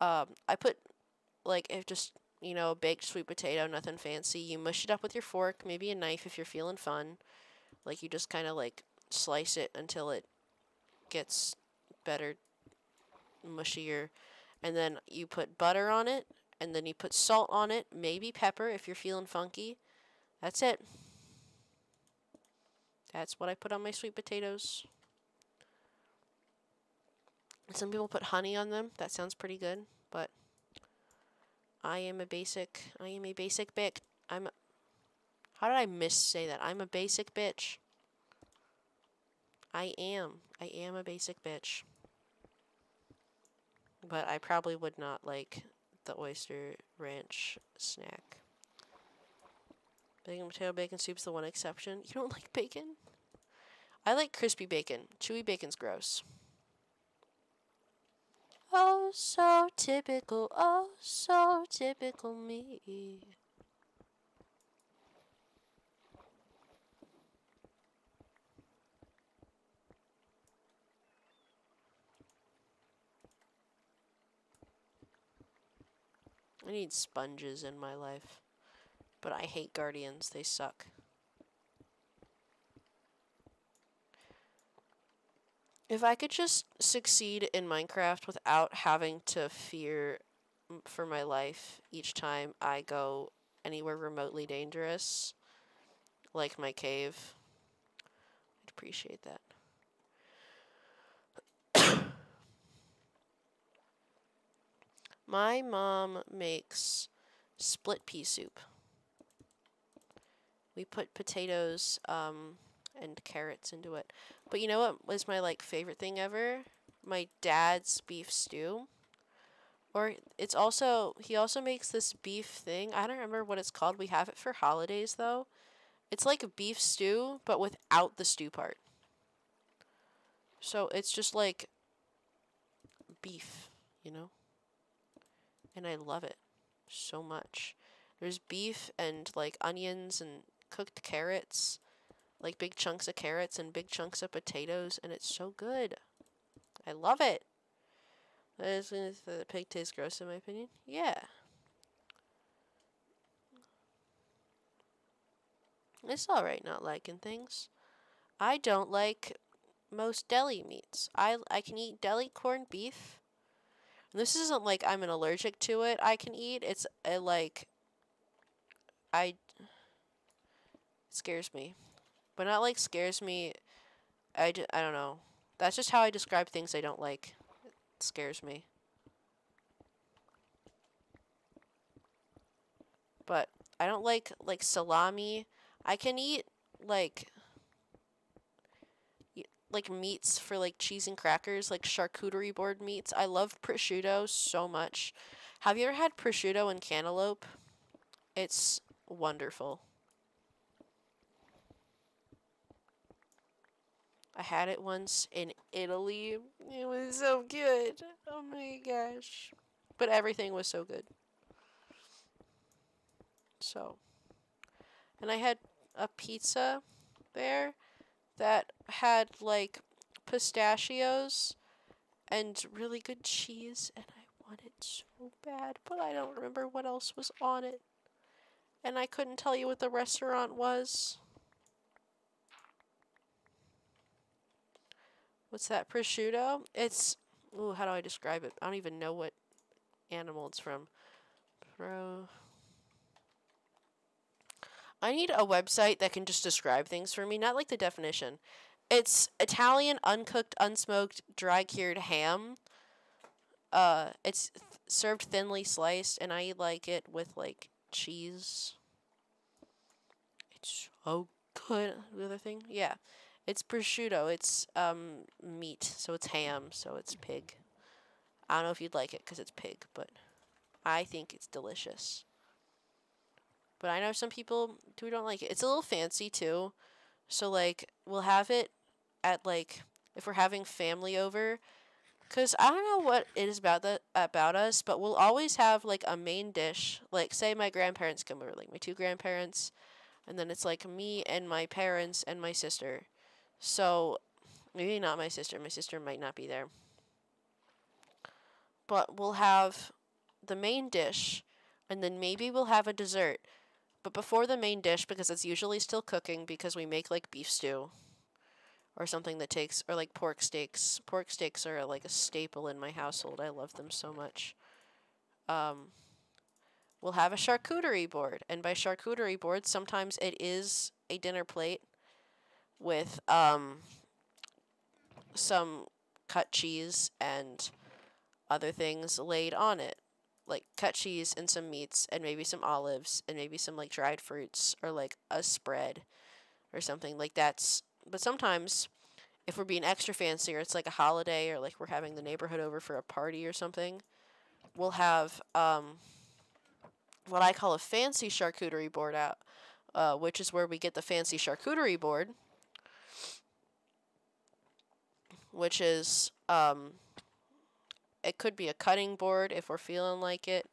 I put, like, if just, you know, a baked sweet potato, nothing fancy. You mush it up with your fork, maybe a knife if you're feeling fun. Like, you just kind of, like, slice it until it gets better, mushier. And then you put butter on it, and then you put salt on it, maybe pepper if you're feeling funky. That's it. That's what I put on my sweet potatoes. Some people put honey on them. That sounds pretty good, but I am a basic bitch. How did I say that? I'm a basic bitch. I am a basic bitch. But I probably would not like the oyster ranch snack. Bacon potato bacon soup's the one exception. You don't like bacon? I like crispy bacon. Chewy bacon's gross. Oh, so typical. Oh, so typical me. I need sponges in my life. But I hate guardians. They suck. If I could just succeed in Minecraft without having to fear for my life each time I go anywhere remotely dangerous, like my cave, I'd appreciate that. My mom makes split pea soup. We put potatoes and carrots into it. But you know what was my like favorite thing ever? My dad's beef stew. Or it's also he also makes this beef thing. I don't remember what it's called. We have it for holidays though. It's like a beef stew but without the stew part. So it's just like beef, you know? And I love it so much. There's beef and like onions and cooked carrots, like big chunks of carrots and big chunks of potatoes, and it's so good. I love it. Is the pig tastes gross in my opinion? Yeah. It's alright not liking things. I don't like most deli meats. I can eat deli corned beef. And this isn't like I'm an allergic to it. I can eat. It's like I it scares me. But not like scares me. I don't know. That's just how I describe things I don't like. It scares me. But I don't like salami. I can eat like like meats for like cheese and crackers, like charcuterie board meats. I love prosciutto so much. Have you ever had prosciutto and cantaloupe? It's wonderful. I had it once in Italy. It was so good. Oh my gosh. But everything was so good. So, and I had a pizza there that had like pistachios and really good cheese, and I want it so bad, but I don't remember what else was on it. And I couldn't tell you what the restaurant was. What's that? Prosciutto? It's ooh, how do I describe it? I don't even know what animal it's from. I need a website that can just describe things for me, not like the definition. It's Italian uncooked, unsmoked, dry cured ham. It's served thinly sliced, and I like it with like cheese. It's so good. The other thing, yeah, it's prosciutto. It's meat, so it's ham, so it's pig. I don't know if you'd like it because it's pig, but I think it's delicious. But I know some people who don't like it. It's a little fancy too. So like we'll have it at like if we're having family over, cuz I don't know what it is about us, but we'll always have like a main dish. Like say my grandparents come over, like my two grandparents, and then it's like me and my parents and my sister. So maybe not my sister. My sister might not be there. But we'll have the main dish and then maybe we'll have a dessert. But before the main dish, because it's usually still cooking because we make like beef stew or something that takes, or like pork steaks. Pork steaks are like a staple in my household. I love them so much. Um, we'll have a charcuterie board. And by charcuterie board, sometimes it is a dinner plate with some cut cheese and other things laid on it. Like cut cheese and some meats and maybe some olives and maybe some like dried fruits or like a spread or something like that's. But sometimes if we're being extra fancy or it's like a holiday or like we're having the neighborhood over for a party or something, we'll have what I call a fancy charcuterie board out, which is where we get the fancy charcuterie board, which is it could be a cutting board if we're feeling like it,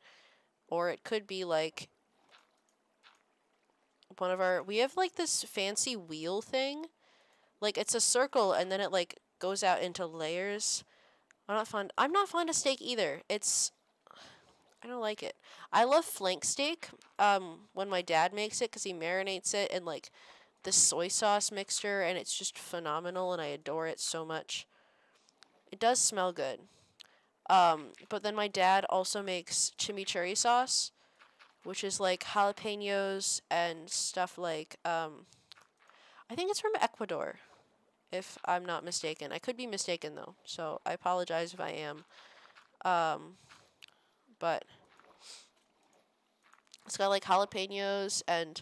or it could be like we have like this fancy wheel thing. Like it's a circle and then it like goes out into layers. I'm not fond of steak either. I don't like it. I love flank steak. When my dad makes it cuz he marinates it in like this soy sauce mixture and it's just phenomenal and I adore it so much. It does smell good. But then my dad also makes chimichurri sauce, which is like jalapenos and stuff like, I think it's from Ecuador, if I'm not mistaken. I could be mistaken though, so I apologize if I am. But it's got like jalapenos and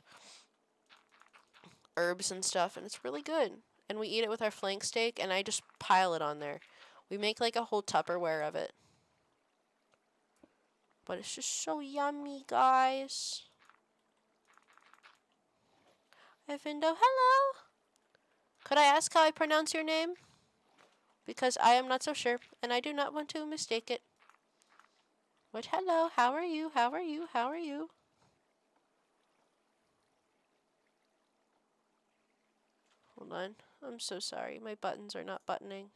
herbs and stuff, and it's really good. And we eat it with our flank steak, and I just pile it on there. We make like a whole Tupperware of it. But it's just so yummy, guys. Evindo, hello. Could I ask how I pronounce your name? Because I am not so sure, and I do not want to mistake it. But hello, how are you? How are you? How are you? Hold on. I'm so sorry. My buttons are not buttoning.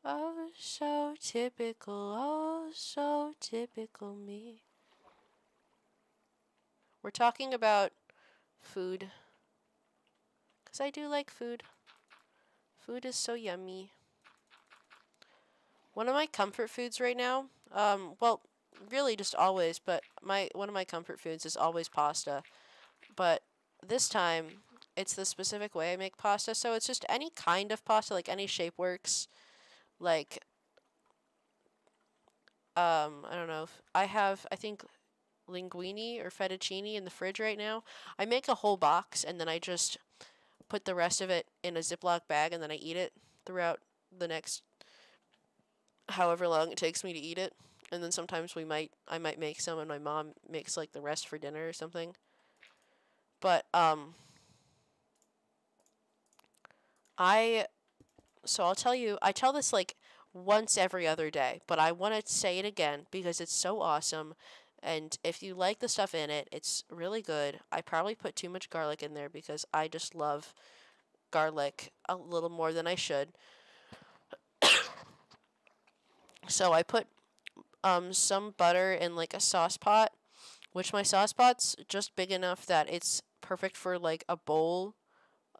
Oh, so typical. Oh, so typical me. We're talking about food. Because I do like food. Food is so yummy. One of my comfort foods right now, well, really just always, but one of my comfort foods is always pasta. But this time, it's the specific way I make pasta, so it's just any kind of pasta, like any shape works. Like, I don't know, I think, linguine or fettuccine in the fridge right now. I make a whole box, and then I just put the rest of it in a Ziploc bag, and then I eat it throughout the next however long it takes me to eat it. And then sometimes I might make some, and my mom makes like the rest for dinner or something. But I'll tell you, I tell this like once every other day, but I want to say it again because it's so awesome. And if you like the stuff in it, it's really good. I probably put too much garlic in there because I just love garlic a little more than I should. So I put some butter in like a sauce pot, which my sauce pot's just big enough that it's perfect for like a bowl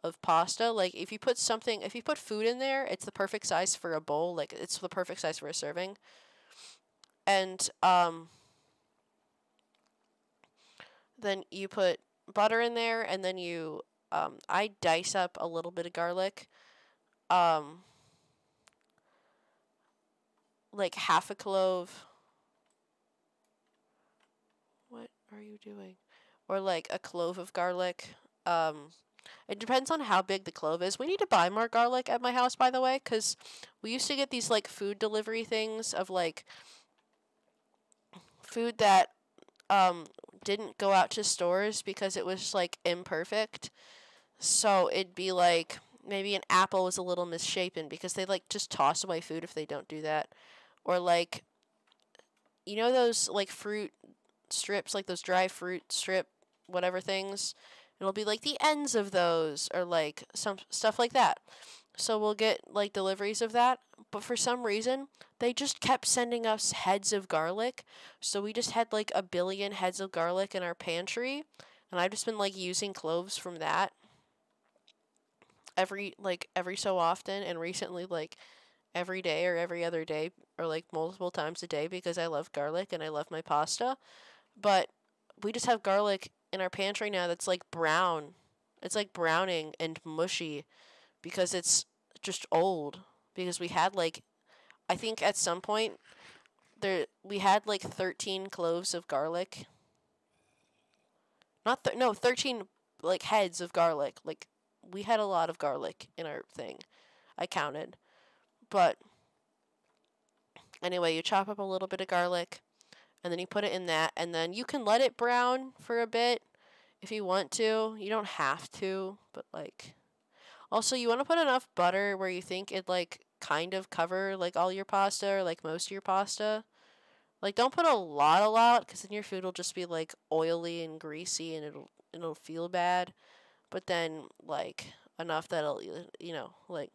of pasta. Like if you put food in there, it's the perfect size for a bowl. Like it's the perfect size for a serving. And then you put butter in there, and then I dice up a little bit of garlic. Like half a clove. What are you doing? Or like a clove of garlic. It depends on how big the clove is. We need to buy more garlic at my house, by the way, because we used to get these like food delivery things of like food that didn't go out to stores because it was like imperfect. So it'd be like maybe an apple was a little misshapen because they like just toss away food if they don't do that. Or like, you know those like fruit strips, like those dry fruit strip whatever things? It'll be like the ends of those or like some stuff like that. So we'll get like deliveries of that. But for some reason, they just kept sending us heads of garlic. So we just had like a billion heads of garlic in our pantry. And I've just been like using cloves from that every so often, and recently like every day or every other day or like multiple times a day because I love garlic and I love my pasta. But we just have garlic in our pantry now that's like brown. It's like browning and mushy because it's just old. Because we had like, I think at some point we had like 13 cloves of garlic. No, 13 like heads of garlic. Like we had a lot of garlic in our thing. I counted. But anyway, you chop up a little bit of garlic, and then you put it in that, and then you can let it brown for a bit if you want to. You don't have to, but like, also you want to put enough butter where you think it like kind of cover like all your pasta or like most of your pasta. Like don't put a lot, because then your food will just be like oily and greasy, and it'll feel bad. But then like enough that it'll, like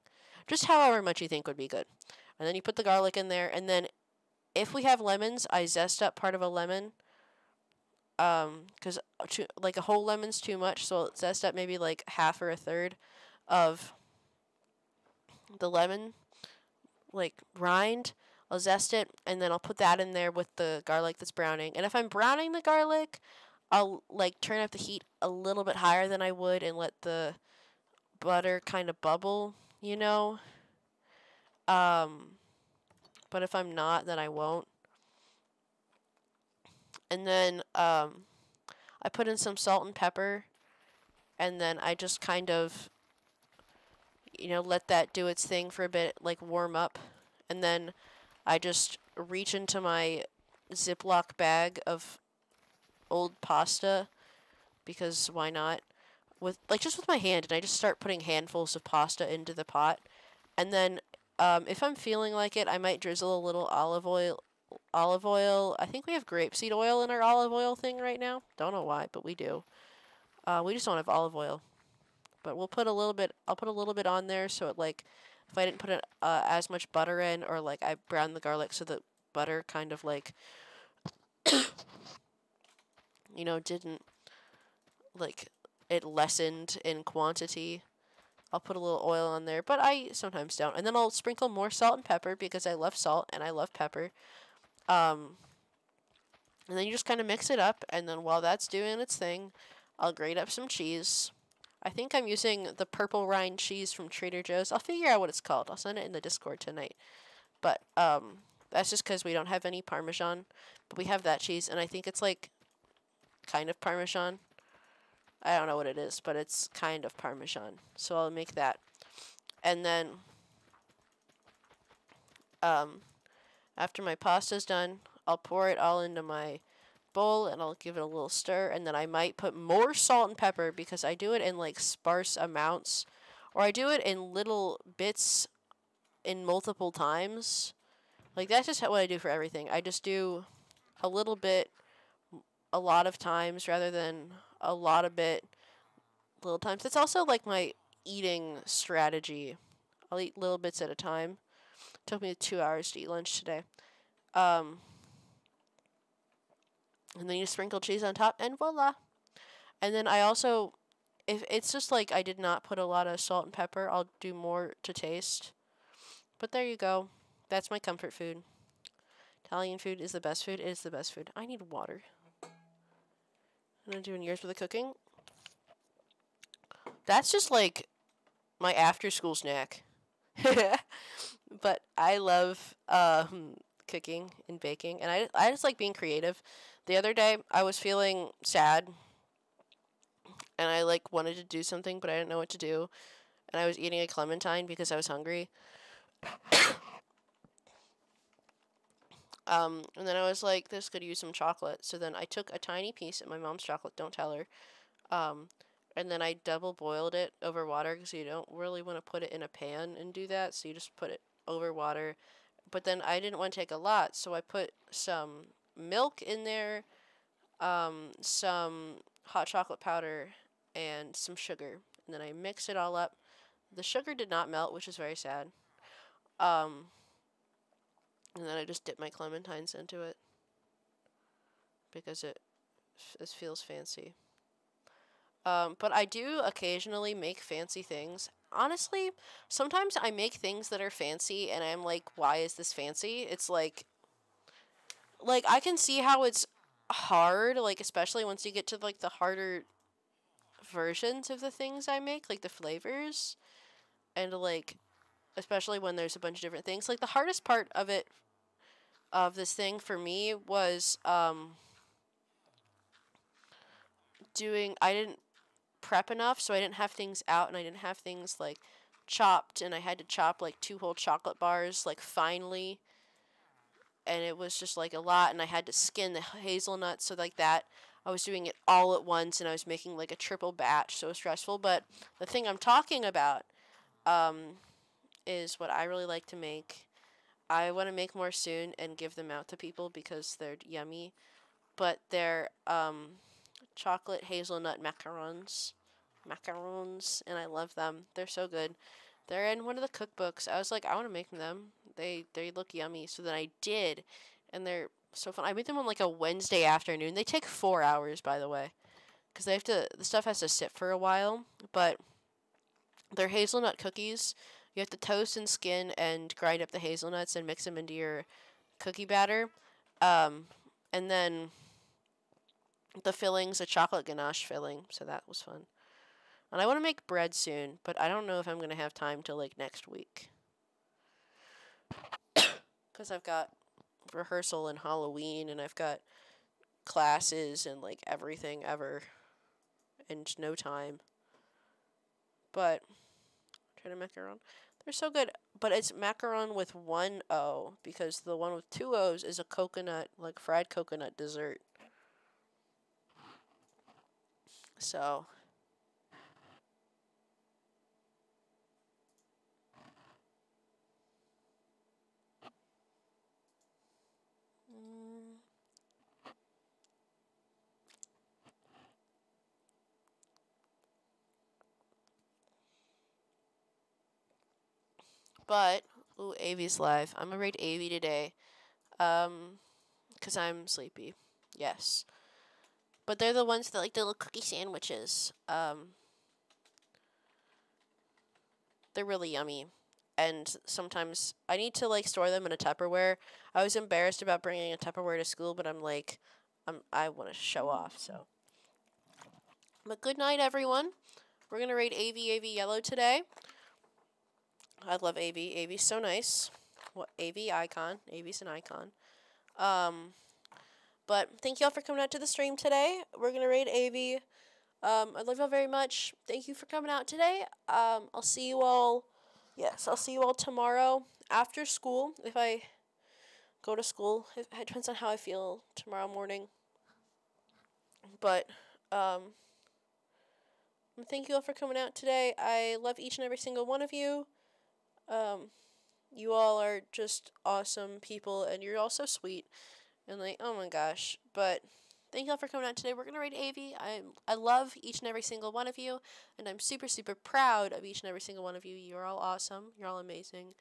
just however much you think would be good. And then you put the garlic in there, and then if we have lemons, I zest up part of a lemon. Because like a whole lemon's too much, so I'll zest up maybe like half or a third of the lemon. like rind. I'll zest it, and then I'll put that in there with the garlic that's browning. And if I'm browning the garlic, I'll like turn up the heat a little bit higher than I would and let the butter kind of bubble, you know. But if I'm not, then I won't. And then I put in some salt and pepper, and then I just kind of, let that do its thing for a bit, like warm up. And then I just reach into my Ziploc bag of old pasta, because why not? Just with my hand, and I just start putting handfuls of pasta into the pot. And then if I'm feeling like it, I might drizzle a little olive oil. I think we have grapeseed oil in our olive oil thing right now. Don't know why, but we do. We just don't have olive oil. But we'll put a little bit. I'll put a little bit on there, so it if I didn't put as much butter in, or I browned the garlic so the butter kind of didn't it lessened in quantity. I'll put a little oil on there, but I sometimes don't. And then I'll sprinkle more salt and pepper because I love salt and I love pepper. And then you just kind of mix it up, and then while that's doing its thing, I'll grate up some cheese. I think I'm using the purple rind cheese from Trader Joe's. I'll figure out what it's called. I'll send it in the Discord tonight. But that's just because we don't have any Parmesan, but we have that cheese, and I think it's kind of Parmesan. I don't know what it is, but it's kind of Parmesan. So I'll make that. And then after my pasta's done, I'll pour it all into my bowl, and I'll give it a little stir, and then I might put more salt and pepper because I do it in sparse amounts, or I do it in little bits in multiple times. That's just what I do for everything. I just do a little bit a lot of times rather than a lot of bit little times. That's also my eating strategy. I'll eat little bits at a time. It took me 2 hours to eat lunch today. And then you sprinkle cheese on top, and voila. And then I also, if it's just I did not put a lot of salt and pepper, I'll do more to taste. But there you go. That's my comfort food. Italian food is the best food. It is the best food. I need water. I'm not doing yours with the cooking. That's just my after school snack. But I love cooking and baking, and I just like being creative. The other day I was feeling sad, and I wanted to do something, but I didn't know what to do, and I was eating a clementine because I was hungry. And then I was like, this could use some chocolate. So then I took a tiny piece of my mom's chocolate, don't tell her, and then I double boiled it over water because you don't really want to put it in a pan and do that, so you just put it over water. But then I didn't want to take a lot, so I put some milk in there, some hot chocolate powder, and some sugar. And then I mixed it all up. The sugar did not melt, which is very sad. And then I just dip my clementines into it because it feels fancy. But I do occasionally make fancy things. Honestly, sometimes I make things that are fancy, and I'm like, why is this fancy? It's I can see how it's hard, especially once you get to the harder versions of the things I make, the flavors, and especially when there's a bunch of different things. The hardest part of this thing for me was I didn't prep enough, so I didn't have things out, and I didn't have things chopped, and I had to chop 2 whole chocolate bars finely, and it was just a lot, and I had to skin the hazelnuts, so that I was doing it all at once, and I was making a triple batch, so stressful. But the thing I'm talking about is what I really like to make. I want to make more soon and give them out to people because they're yummy, but they're chocolate hazelnut macarons, and I love them. They're so good. They're in one of the cookbooks. I was like, I want to make them. They look yummy. So then I did, and they're so fun. I made them on a Wednesday afternoon. They take 4 hours, by the way, because the stuff has to sit for a while. But they're hazelnut cookies. You have to toast and skin and grind up the hazelnuts and mix them into your cookie batter. And then the filling's a chocolate ganache filling, so that was fun. And I want to make bread soon, but I don't know if I'm going to have time till like next week. Because I've got rehearsal and Halloween, and I've got classes and like everything ever, and no time. But try to macaron. They're so good, but it's macaron with one O because the one with two O's is a coconut, like fried coconut dessert. So but ooh, Avi's live. I'm gonna rate Avi today. Cause I'm sleepy. Yes. But they're the ones that like the little cookie sandwiches. They're really yummy. And sometimes I need to like store them in a Tupperware. I was embarrassed about bringing a Tupperware to school, but I'm like, I want to show off. So, but good night, everyone. We're gonna rate AV Yellow today. I love AV. AV's so nice. What AV icon? AV's an icon. But thank y'all for coming out to the stream today. We're gonna rate AV. I love y'all very much. Thank you for coming out today. I'll see you all. Yes, I'll see you all tomorrow after school. If I go to school, it depends on how I feel tomorrow morning. But thank you all for coming out today. I love each and every single one of you. You all are just awesome people, and you're all so sweet. And like, oh my gosh. But thank y'all for coming out today. We're gonna rate AV. I love each and every single one of you, and I'm super, super proud of each and every single one of you. You're all awesome. You're all amazing.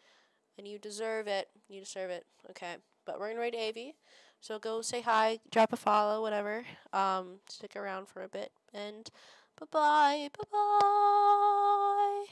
And you deserve it. You deserve it. Okay. But we're gonna rate AV. So go say hi, drop a follow, whatever. Stick around for a bit, and bye bye. Bye bye.